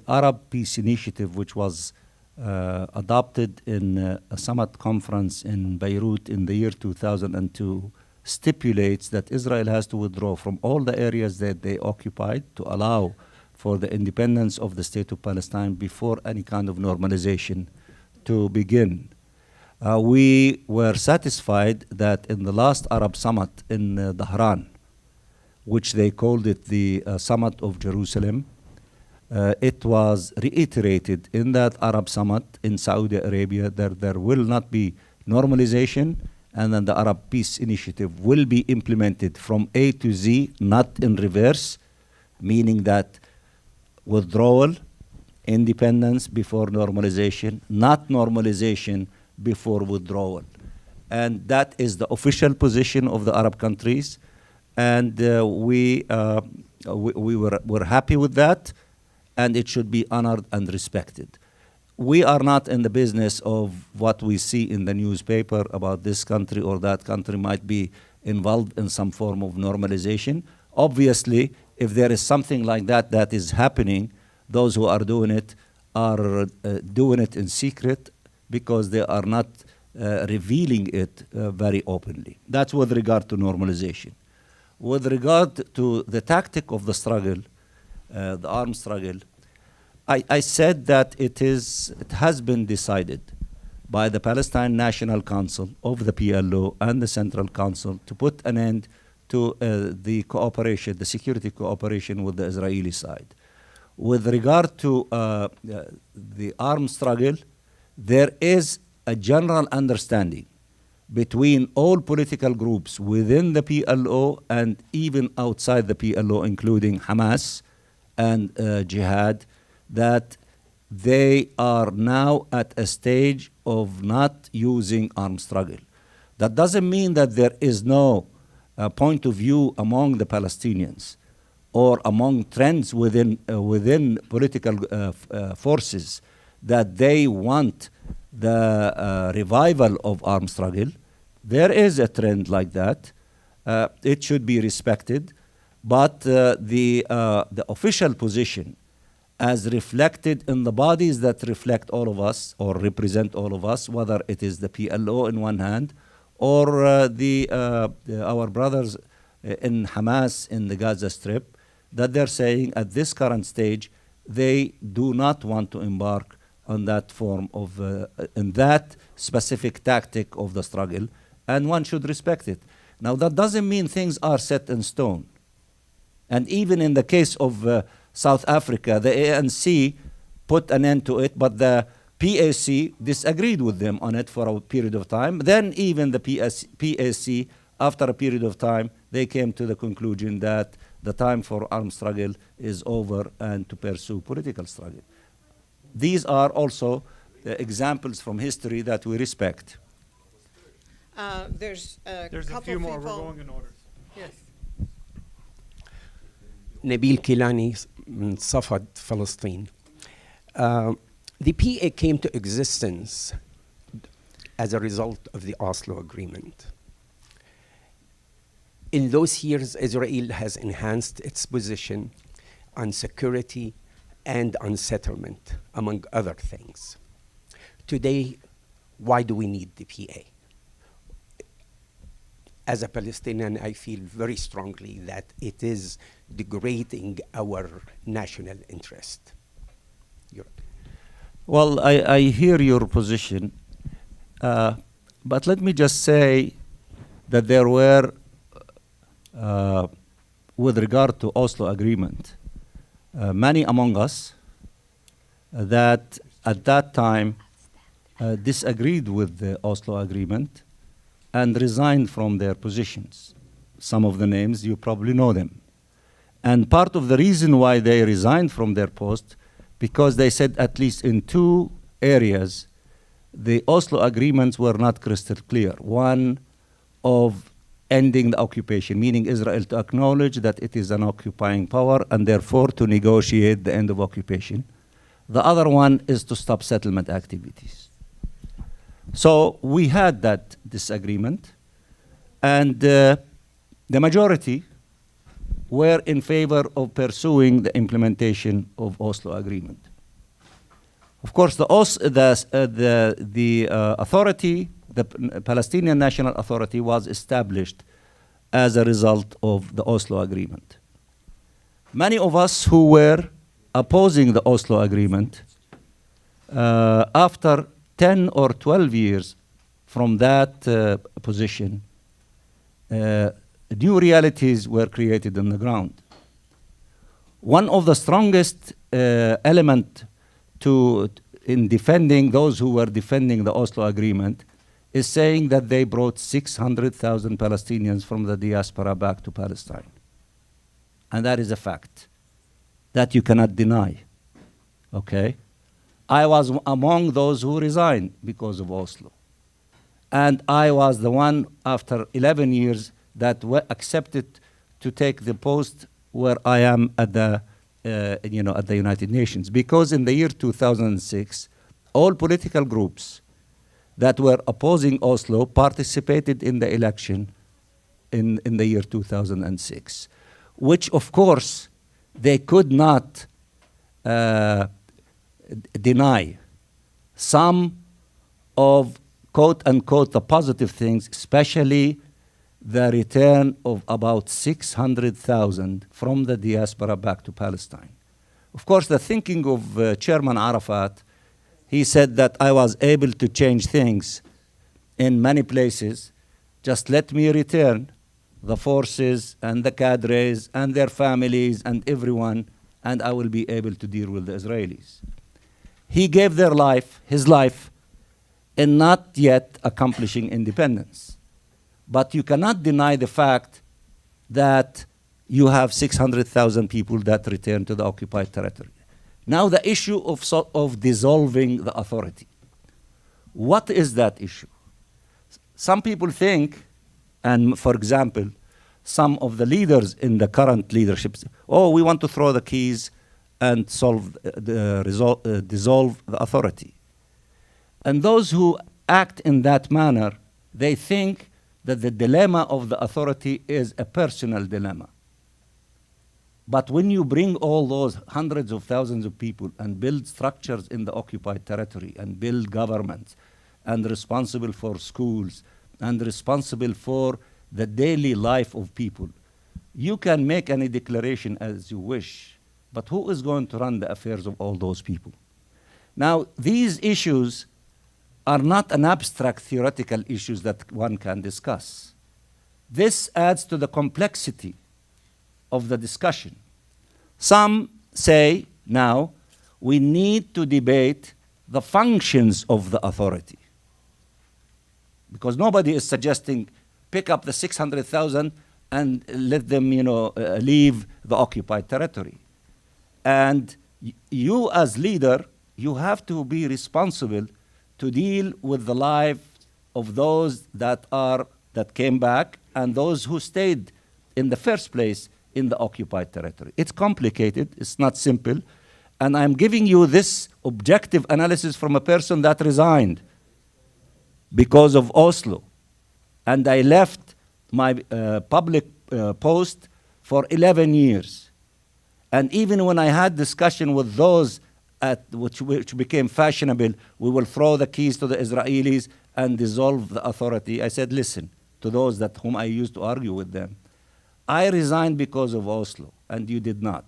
Arab Peace Initiative, which was adopted in a summit conference in Beirut in the year 2002, stipulates that Israel has to withdraw from all the areas that they occupied to allow for the independence of the state of Palestine before any kind of normalization to begin. We were satisfied that in the last Arab summit in Dhahran, which they called it the Summit of Jerusalem, it was reiterated in that Arab summit in Saudi Arabia that there will not be normalization, and then the Arab Peace Initiative will be implemented from A to Z, not in reverse, meaning that withdrawal, independence before normalization, not normalization before withdrawal. And that is the official position of the Arab countries, and we're happy with that, and it should be honored and respected. We are not in the business of what we see in the newspaper about this country or that country might be involved in some form of normalization. Obviously, if there is something like that that is happening, those who are doing it are doing it in secret because they are not revealing it very openly. That's with regard to normalization. With regard to the tactic of the struggle, the armed struggle, I said that it has been decided by the Palestine National Council of the PLO and the Central Council to put an end to the cooperation, the security cooperation with the Israeli side. With regard to the armed struggle, there is a general understanding between all political groups within the PLO and even outside the PLO, including Hamas and Jihad, that they are now at a stage of not using armed struggle. That doesn't mean that there is no point of view among the Palestinians or among trends within political forces that they want the revival of armed struggle. There is a trend like that. It should be respected, but the official position, as reflected in the bodies that reflect all of us or represent all of us, whether it is the PLO in one hand or our brothers in Hamas in the Gaza Strip, that they're saying at this current stage they do not want to embark on that form of, in that specific tactic of the struggle, and one should respect it. Now, that doesn't mean things are set in stone. And even in the case of South Africa, the ANC put an end to it, but the PAC disagreed with them on it for a period of time. Then even the PAC, after a period of time, they came to the conclusion that the time for armed struggle is over and to pursue political struggle. These are also examples from history that we respect. There's a There's a couple few more. We're people. going in order. Yes. نبيل كيلاني من صفد فلسطين. The PA came to existence as a result of the Oslo Agreement. In those years, Israel has enhanced its position on security and on settlement, among other things. Today, why do we need the PA? As a Palestinian, I feel very strongly that it is degrading our national interest. Well, I hear your position, but let me just say that there were, with regard to Oslo Agreement, many among us that at that time disagreed with the Oslo Agreement and resigned from their positions. Some of the names, you probably know them. And part of the reason why they resigned from their post, because they said at least in two areas, the Oslo agreements were not crystal clear. One of ending the occupation, meaning Israel to acknowledge that it is an occupying power and therefore to negotiate the end of occupation. The other one is to stop settlement activities. So we had that disagreement, and the majority were in favor of pursuing the implementation of Oslo Agreement. Of course, the authority, the Palestinian National Authority, was established as a result of the Oslo Agreement. Many of us who were opposing the Oslo Agreement, after 10 or 12 years from that position, new realities were created on the ground. One of the strongest element in defending those who were defending the Oslo Agreement is saying that they brought 600,000 Palestinians from the diaspora back to Palestine. And that is a fact that you cannot deny, okay? I was among those who resigned because of Oslo. And I was the one, after 11 years, that accepted to take the post where I am at the, at the United Nations. Because in the year 2006, all political groups that were opposing Oslo participated in the election in the year 2006, which of course they could not deny. Some of quote unquote the positive things, especially the return of about 600,000 from the diaspora back to Palestine. Of course, the thinking of Chairman Arafat, he said that I was able to change things in many places. Just let me return the forces and the cadres and their families and everyone, and I will be able to deal with the Israelis. He gave their life, his life, in not yet accomplishing independence. But you cannot deny the fact that you have 600,000 people that return to the occupied territory. Now the issue of dissolving the authority. What is that issue? Some people think, and for example, some of the leaders in the current leadership, oh, we want to throw the keys and dissolve the authority. And those who act in that manner, they think that the dilemma of the authority is a personal dilemma. But when you bring all those hundreds of thousands of people and build structures in the occupied territory and build governments and responsible for schools and responsible for the daily life of people, you can make any declaration as you wish. But who is going to run the affairs of all those people? Now, these issues are not an abstract theoretical issues that one can discuss. This adds to the complexity of the discussion. Some say now we need to debate the functions of the authority, because nobody is suggesting pick up the 600,000 and let them, leave the occupied territory. And you as leader, you have to be responsible to deal with the life of those that came back and those who stayed in the first place in the occupied territory. It's complicated, it's not simple, and I'm giving you this objective analysis from a person that resigned because of Oslo. And I left my public post for 11 years. And even when I had discussion with those which became fashionable, we will throw the keys to the Israelis and dissolve the authority. I said, listen, to those whom I used to argue with them, I resigned because of Oslo, and you did not.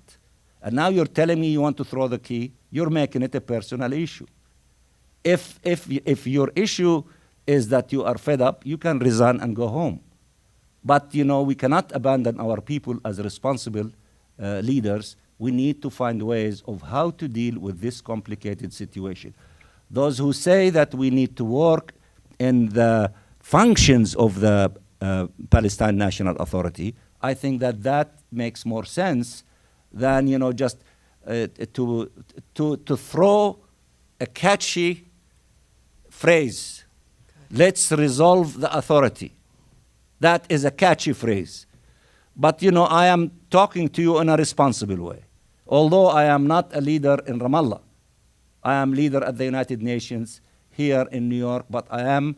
And now you're telling me you want to throw the key, you're making it a personal issue. If your issue is that you are fed up, you can resign and go home. But we cannot abandon our people as responsible leaders. We need to find ways of how to deal with this complicated situation. Those who say that we need to work in the functions of the Palestine National Authority, I think that makes more sense than just to throw a catchy phrase. Let's resolve the authority. That is a catchy phrase. But I am talking to you in a responsible way. Although I am not a leader in Ramallah, I am leader at the United Nations here in New York, but I am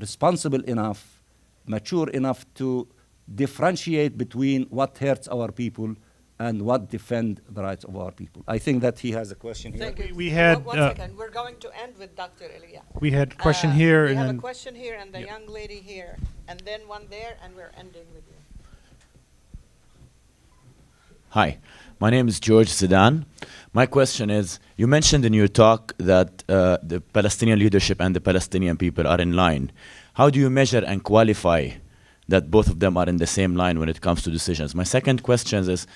responsible enough, mature enough to differentiate between what hurts our people and what defend the rights of our people. I think that he has a question here. Thank you. We had, One second. We're going to end with Dr. Elia. We had a question here, We and have then a question here, and the Yep. young lady here, and then one there, and we're ending with you. Hi, my name is George Sedan. My question is, you mentioned in your talk that the Palestinian leadership and the Palestinian people are in line. How do you measure and qualify that both of them are in the same line when it comes to decisions? My second question is,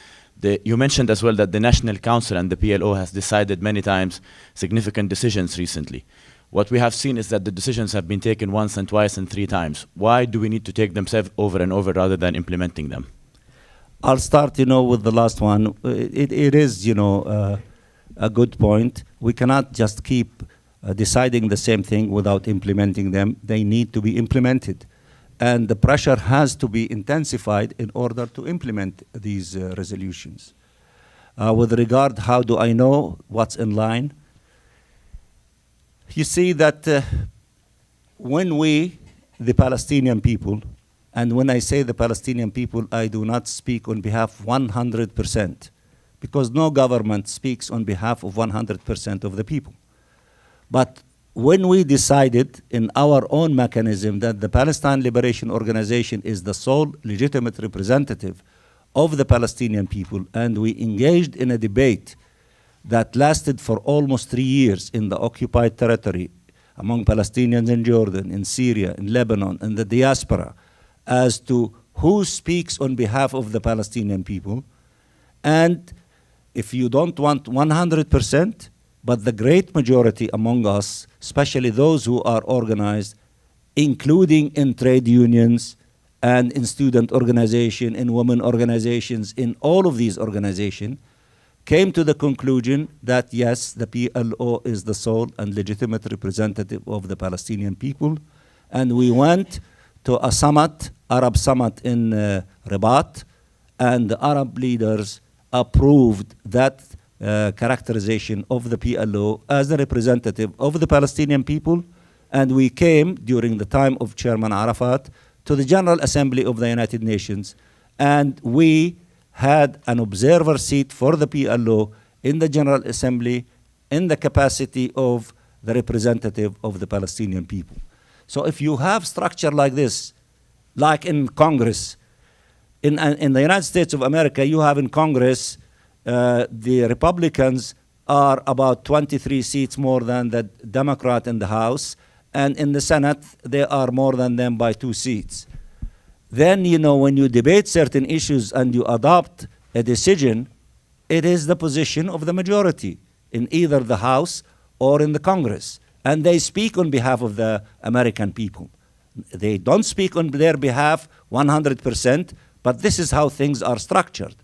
you mentioned as well that the National Council and the PLO has decided many times significant decisions recently. What we have seen is that the decisions have been taken once and twice and three times. Why do we need to take them over and over rather than implementing them? I'll start, with the last one. It is, a good point. We cannot just keep deciding the same thing without implementing them. They need to be implemented. And the pressure has to be intensified in order to implement these resolutions. With regard, how do I know what's in line? You see that when we, the Palestinian people, and when I say the Palestinian people, I do not speak on behalf 100%, because no government speaks on behalf of 100% of the people. But when we decided in our own mechanism that the Palestine Liberation Organization is the sole legitimate representative of the Palestinian people, and we engaged in a debate that lasted for almost 3 years in the occupied territory among Palestinians in Jordan, in Syria, in Lebanon, in the diaspora, as to who speaks on behalf of the Palestinian people. And if you don't want 100%, but the great majority among us, especially those who are organized, including in trade unions and in student organizations, in women organizations, in all of these organizations, came to the conclusion that yes, the PLO is the sole and legitimate representative of the Palestinian people. And we went to a summit, Arab summit in Rabat, and the Arab leaders approved that characterization of the PLO as the representative of the Palestinian people. And we came during the time of Chairman Arafat to the General Assembly of the United Nations, and we had an observer seat for the PLO in the General Assembly in the capacity of the representative of the Palestinian people. So if you have structure like this, like in Congress, in the United States of America, you have in Congress the Republicans are about 23 seats more than the Democrat in the House, and in the Senate, they are more than them by 2 seats. Then, you know, when you debate certain issues and you adopt a decision, it is the position of the majority in either the House or in the Congress. And they speak on behalf of the American people. They don't speak on their behalf 100%, but this is how things are structured.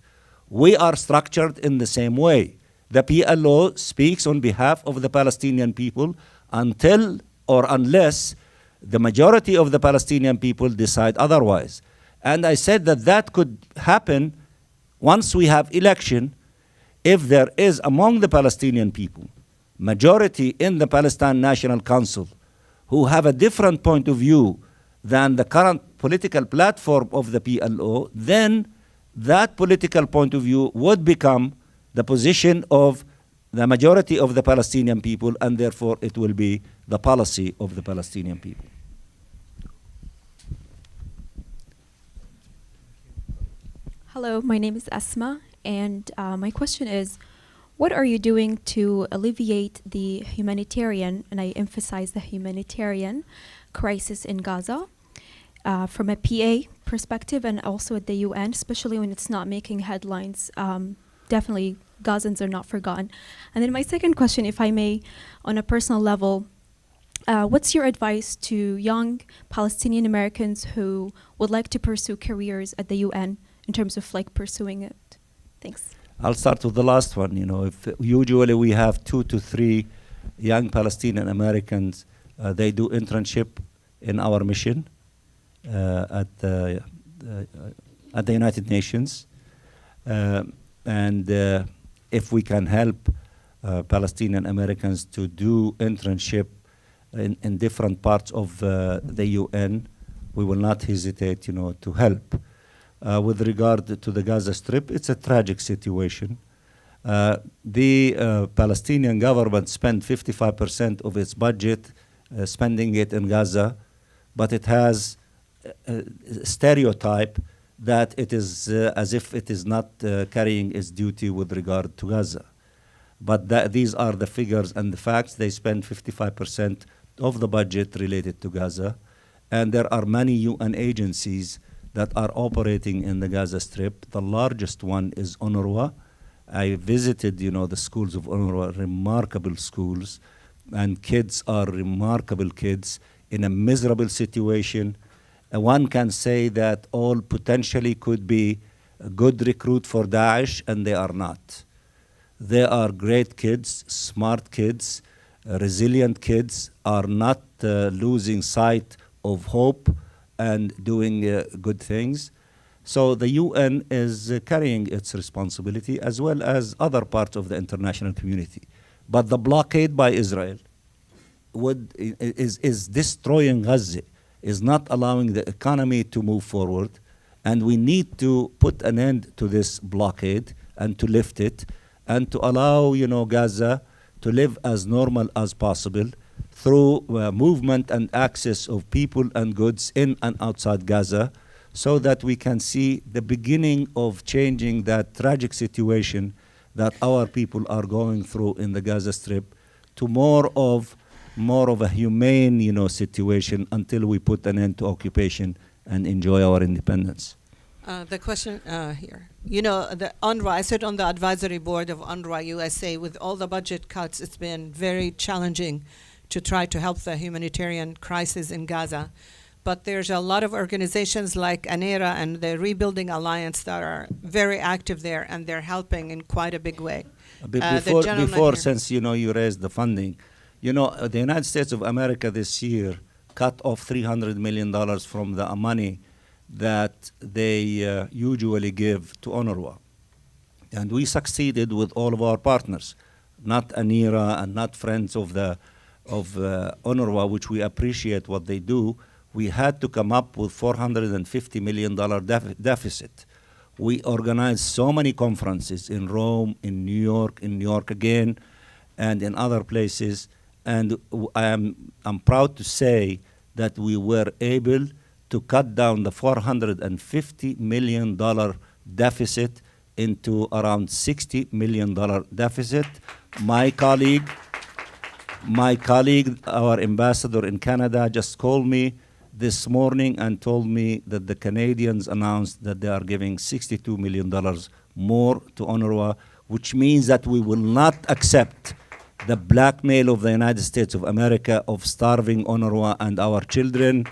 We are structured in the same way. The PLO speaks on behalf of the Palestinian people until or unless the majority of the Palestinian people decide otherwise. And I said that that could happen once we have election if there is among the Palestinian people majority in the Palestine National Council who have a different point of view than the current political platform of the PLO, then that political point of view would become the position of the majority of the Palestinian people, and therefore it will be the policy of the Palestinian people. Hello, my name is Asma, and my question is, what are you doing to alleviate the humanitarian, and I emphasize the humanitarian, crisis in Gaza from a PA perspective and also at the UN, especially when it's not making headlines? Definitely, Gazans are not forgotten. And then my second question, if I may, on a personal level, what's your advice to young Palestinian Americans who would like to pursue careers at the UN in terms of like pursuing it? Thanks. I'll start with the last one. You know, if usually we have 2 to 3 young Palestinian Americans, they do internship in our mission at the United Nations, and if we can help Palestinian Americans to do internship in different parts of the UN, we will not hesitate, you know, to help. With regard to the Gaza Strip, it's a tragic situation. The Palestinian government spent 55% of its budget spending it in Gaza, but it has a stereotype that it is as if it is not carrying its duty with regard to Gaza. But these are the figures and the facts. They spend 55% of the budget related to Gaza, and there are many UN agencies that are operating in the Gaza Strip. The largest one is UNRWA. I visited, you know, the schools of UNRWA, remarkable schools, and kids are remarkable kids in a miserable situation. One can say that all potentially could be a good recruit for Daesh, and they are not. They are great kids, smart kids, resilient kids, are not losing sight of hope and doing good things. So the UN is carrying its responsibility as well as other parts of the international community. But the blockade by Israel is destroying Gaza, is not allowing the economy to move forward, and we need to put an end to this blockade and to lift it and to allow, you know, Gaza to live as normal as possible through movement and access of people and goods in and outside Gaza, so that we can see the beginning of changing that tragic situation that our people are going through in the Gaza Strip to more of a humane, you know, situation until we put an end to occupation and enjoy our independence. The question here. You know, the UNRWA, I sit on the advisory board of UNRWA USA. With all the budget cuts, it's been very challenging to try to help the humanitarian crisis in Gaza. But there's a lot of organizations like ANERA and the Rebuilding Alliance that are very active there, and they're helping in quite a big way. Before, since, you know, you raised the funding, you know, the United States of America this year cut off $300 million from the money that they usually give to UNRWA. And we succeeded with all of our partners, not ANERA and not friends of UNRWA, which we appreciate what they do. We had to come up with $450 million deficit. We organized so many conferences in Rome, in New York again, and in other places. And I'm proud to say that we were able to cut down the $450 million deficit into around $60 million deficit. My colleague, our ambassador in Canada, just called me this morning and told me that the Canadians announced that they are giving $62 million more to UNRWA, which means that we will not accept the blackmail of the United States of America of starving UNRWA and our children.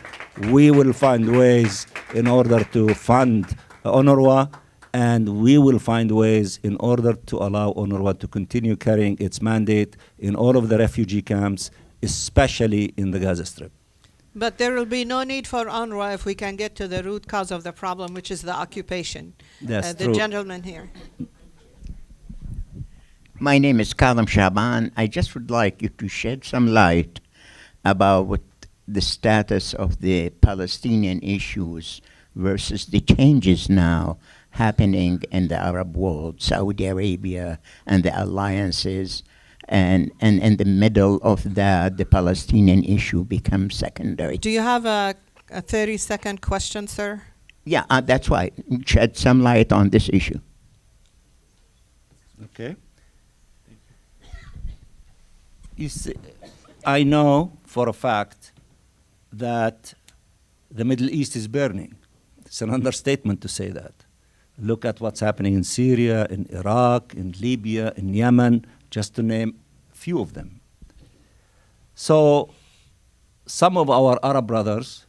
We will find ways in order to fund UNRWA, and we will find ways in order to allow UNRWA to continue carrying its mandate in all of the refugee camps, especially in the Gaza Strip. But there will be no need for UNRWA if we can get to the root cause of the problem, which is the occupation. That's the true. gentleman here. My name is Kalam Shaban. I just would like you to shed some light about what the status of the Palestinian issues versus the changes now happening in the Arab world, Saudi Arabia and the alliances, and in the middle of that, the Palestinian issue becomes secondary. Do you have a 30-second question, sir? Yeah, that's why. Shed some light on this issue. Okay. You see, I know for a fact that the Middle East is burning. It's an understatement to say that. Look at what's happening in Syria, in Iraq, in Libya, in Yemen, just to name a few of them. So some of our Arab brothers,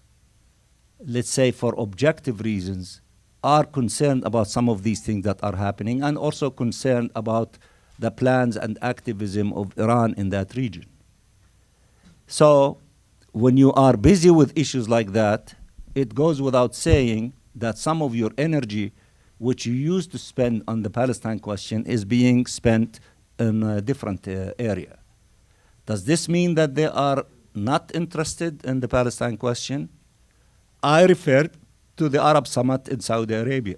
let's say for objective reasons, are concerned about some of these things that are happening, and also concerned about the plans and activism of Iran in that region. So when you are busy with issues like that, it goes without saying that some of your energy, which you used to spend on the Palestine question, is being spent in a different area. Does this mean that they are not interested in the Palestine question? I referred to the Arab Summit in Saudi Arabia.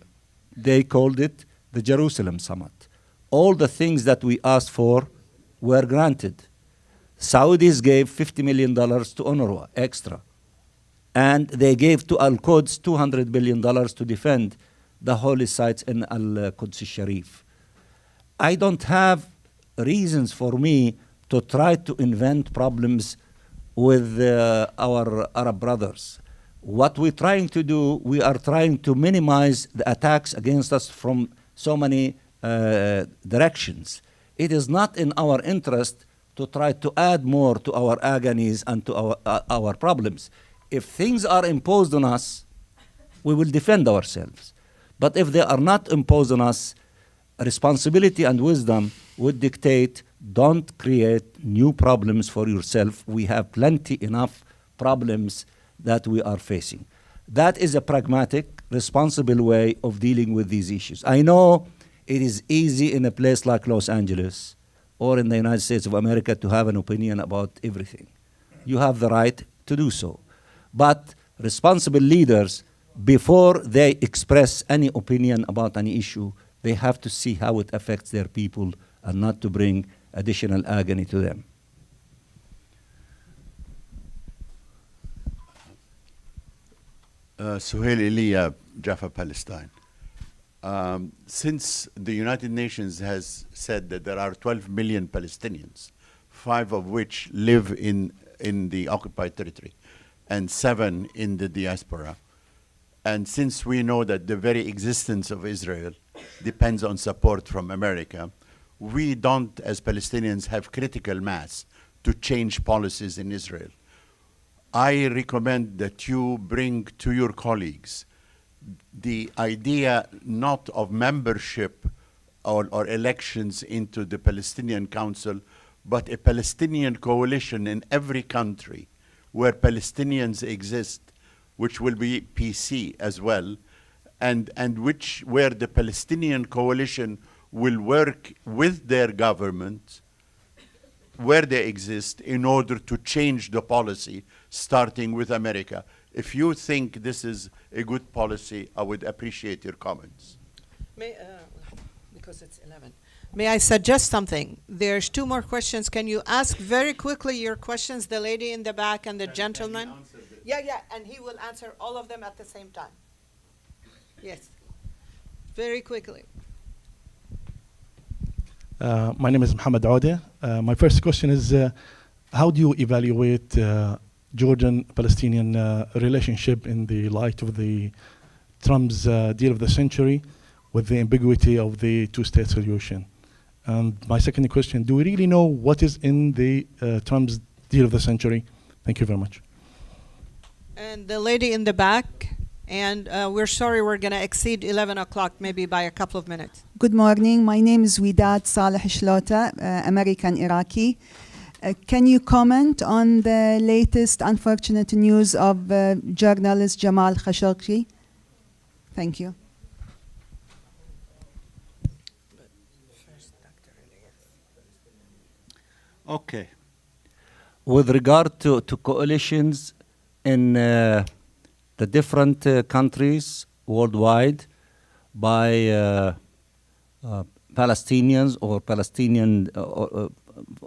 They called it the Jerusalem Summit. All the things that we asked for were granted. Saudis gave $50 million to UNRWA extra. And they gave to Al-Quds $200 billion to defend the holy sites in Al-Quds Sharif. I don't have reasons for me to try to invent problems with our Arab brothers. What we're trying to do, we are trying to minimize the attacks against us from so many directions. It is not in our interest to try to add more to our agonies and to our problems. If things are imposed on us, we will defend ourselves. But if they are not imposed on us, responsibility and wisdom would dictate, don't create new problems for yourself. We have plenty enough problems that we are facing. That is a pragmatic, responsible way of dealing with these issues. I know it is easy in a place like Los Angeles or in the United States of America to have an opinion about everything. You have the right to do so. But responsible leaders, before they express any opinion about any issue, they have to see how it affects their people and not to bring additional agony to them. Suhail Elia, Jaffa, Palestine. Since the United Nations has said that there are 12 million Palestinians, 5 of which live in the occupied territory, and 7 in the diaspora, and since we know that the very existence of Israel depends on support from America, we don't, as Palestinians, have critical mass to change policies in Israel. I recommend that you bring to your colleagues the idea not of membership or elections into the Palestinian Council, but a Palestinian coalition in every country where Palestinians exist, which will be PC as well, and where the Palestinian coalition will work with their government where they exist in order to change the policy, starting with America. If you think this is a good policy, I would appreciate your comments. Because it's 11. May I suggest something? There's 2 more questions. Can you ask very quickly your questions, the lady in the back and the gentleman? Yeah, and he will answer all of them at the same time. Yes. Very quickly. My name is Mohammed Aoude. My first question is, how do you evaluate Jordan-Palestinian relationship in the light of the Trump's deal of the century with the ambiguity of the two-state solution? And my second question, do we really know what is in the Trump's deal of the century? Thank you very much. And the lady in the back, and we're sorry we're going to exceed 11 o'clock, maybe by a couple of minutes. Good morning. My name is Widad Saleh Shlota, American Iraqi. Can you comment on the latest unfortunate news of journalist Jamal Khashoggi? Thank you. Okay. With regard to coalitions in the different countries worldwide by Palestinians or Palestinian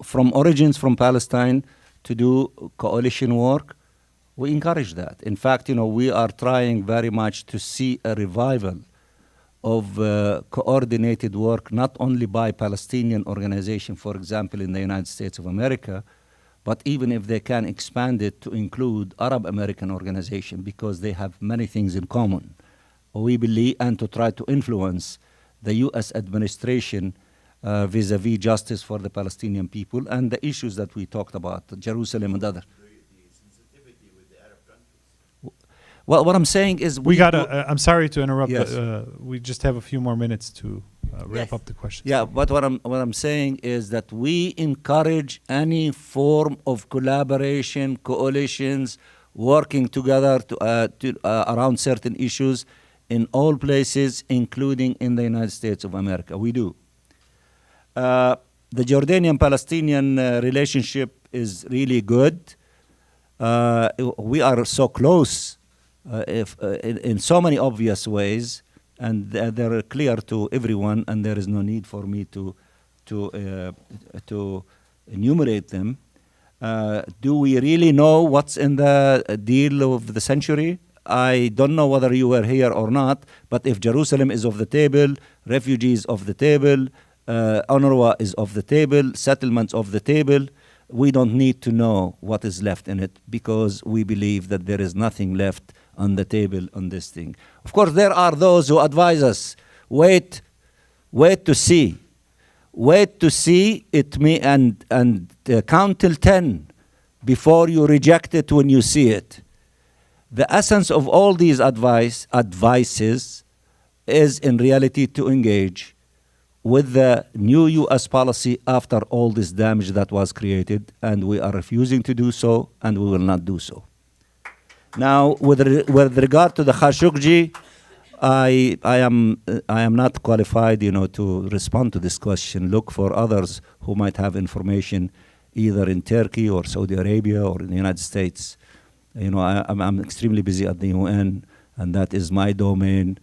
from origins from Palestine to do coalition work, we encourage that. In fact, we are trying very much to see a revival of coordinated work, not only by Palestinian organization, for example, in the United States of America, but even if they can expand it to include Arab American organization, because they have many things in common. We believe, and to try to influence the U.S. administration vis-a-vis justice for the Palestinian people and the issues that we talked about, Jerusalem and other. Well, what I'm saying is we got I'm sorry to interrupt. Yes. We just have a few more minutes to wrap up the question. Yeah, but what I'm saying is that we encourage any form of collaboration, coalitions, working together to around certain issues in all places, including in the United States of America. We do. The Jordanian-Palestinian relationship is really good. We are so close. In so many obvious ways, and they're clear to everyone, and there is no need for me to enumerate them. Do we really know what's in the deal of the century? I don't know whether you were here or not, but if Jerusalem is off the table, refugees off the table, UNRWA is off the table, settlements off the table, we don't need to know what is left in it, because we believe that there is nothing left on the table on this thing. Of course, there are those who advise us, wait to see. Wait to see it and count till 10 before you reject it when you see it. The essence of all these advices is in reality to engage with the new U.S. policy after all this damage that was created, and we are refusing to do so, and we will not do so. Now, with regard to the Khashoggi, I am not qualified, to respond to this question. Look for others who might have information, either in Turkey or Saudi Arabia or in the United States. I'm extremely busy at the UN, and that is my domain.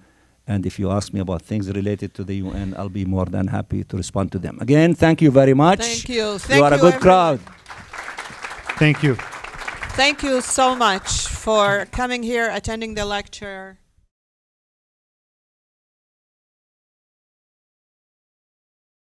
And if you ask me about things related to the UN, I'll be more than happy to respond to them. Again, thank you very much. Thank you. You are a good crowd. Thank you. Thank you so much for coming here, attending the lecture.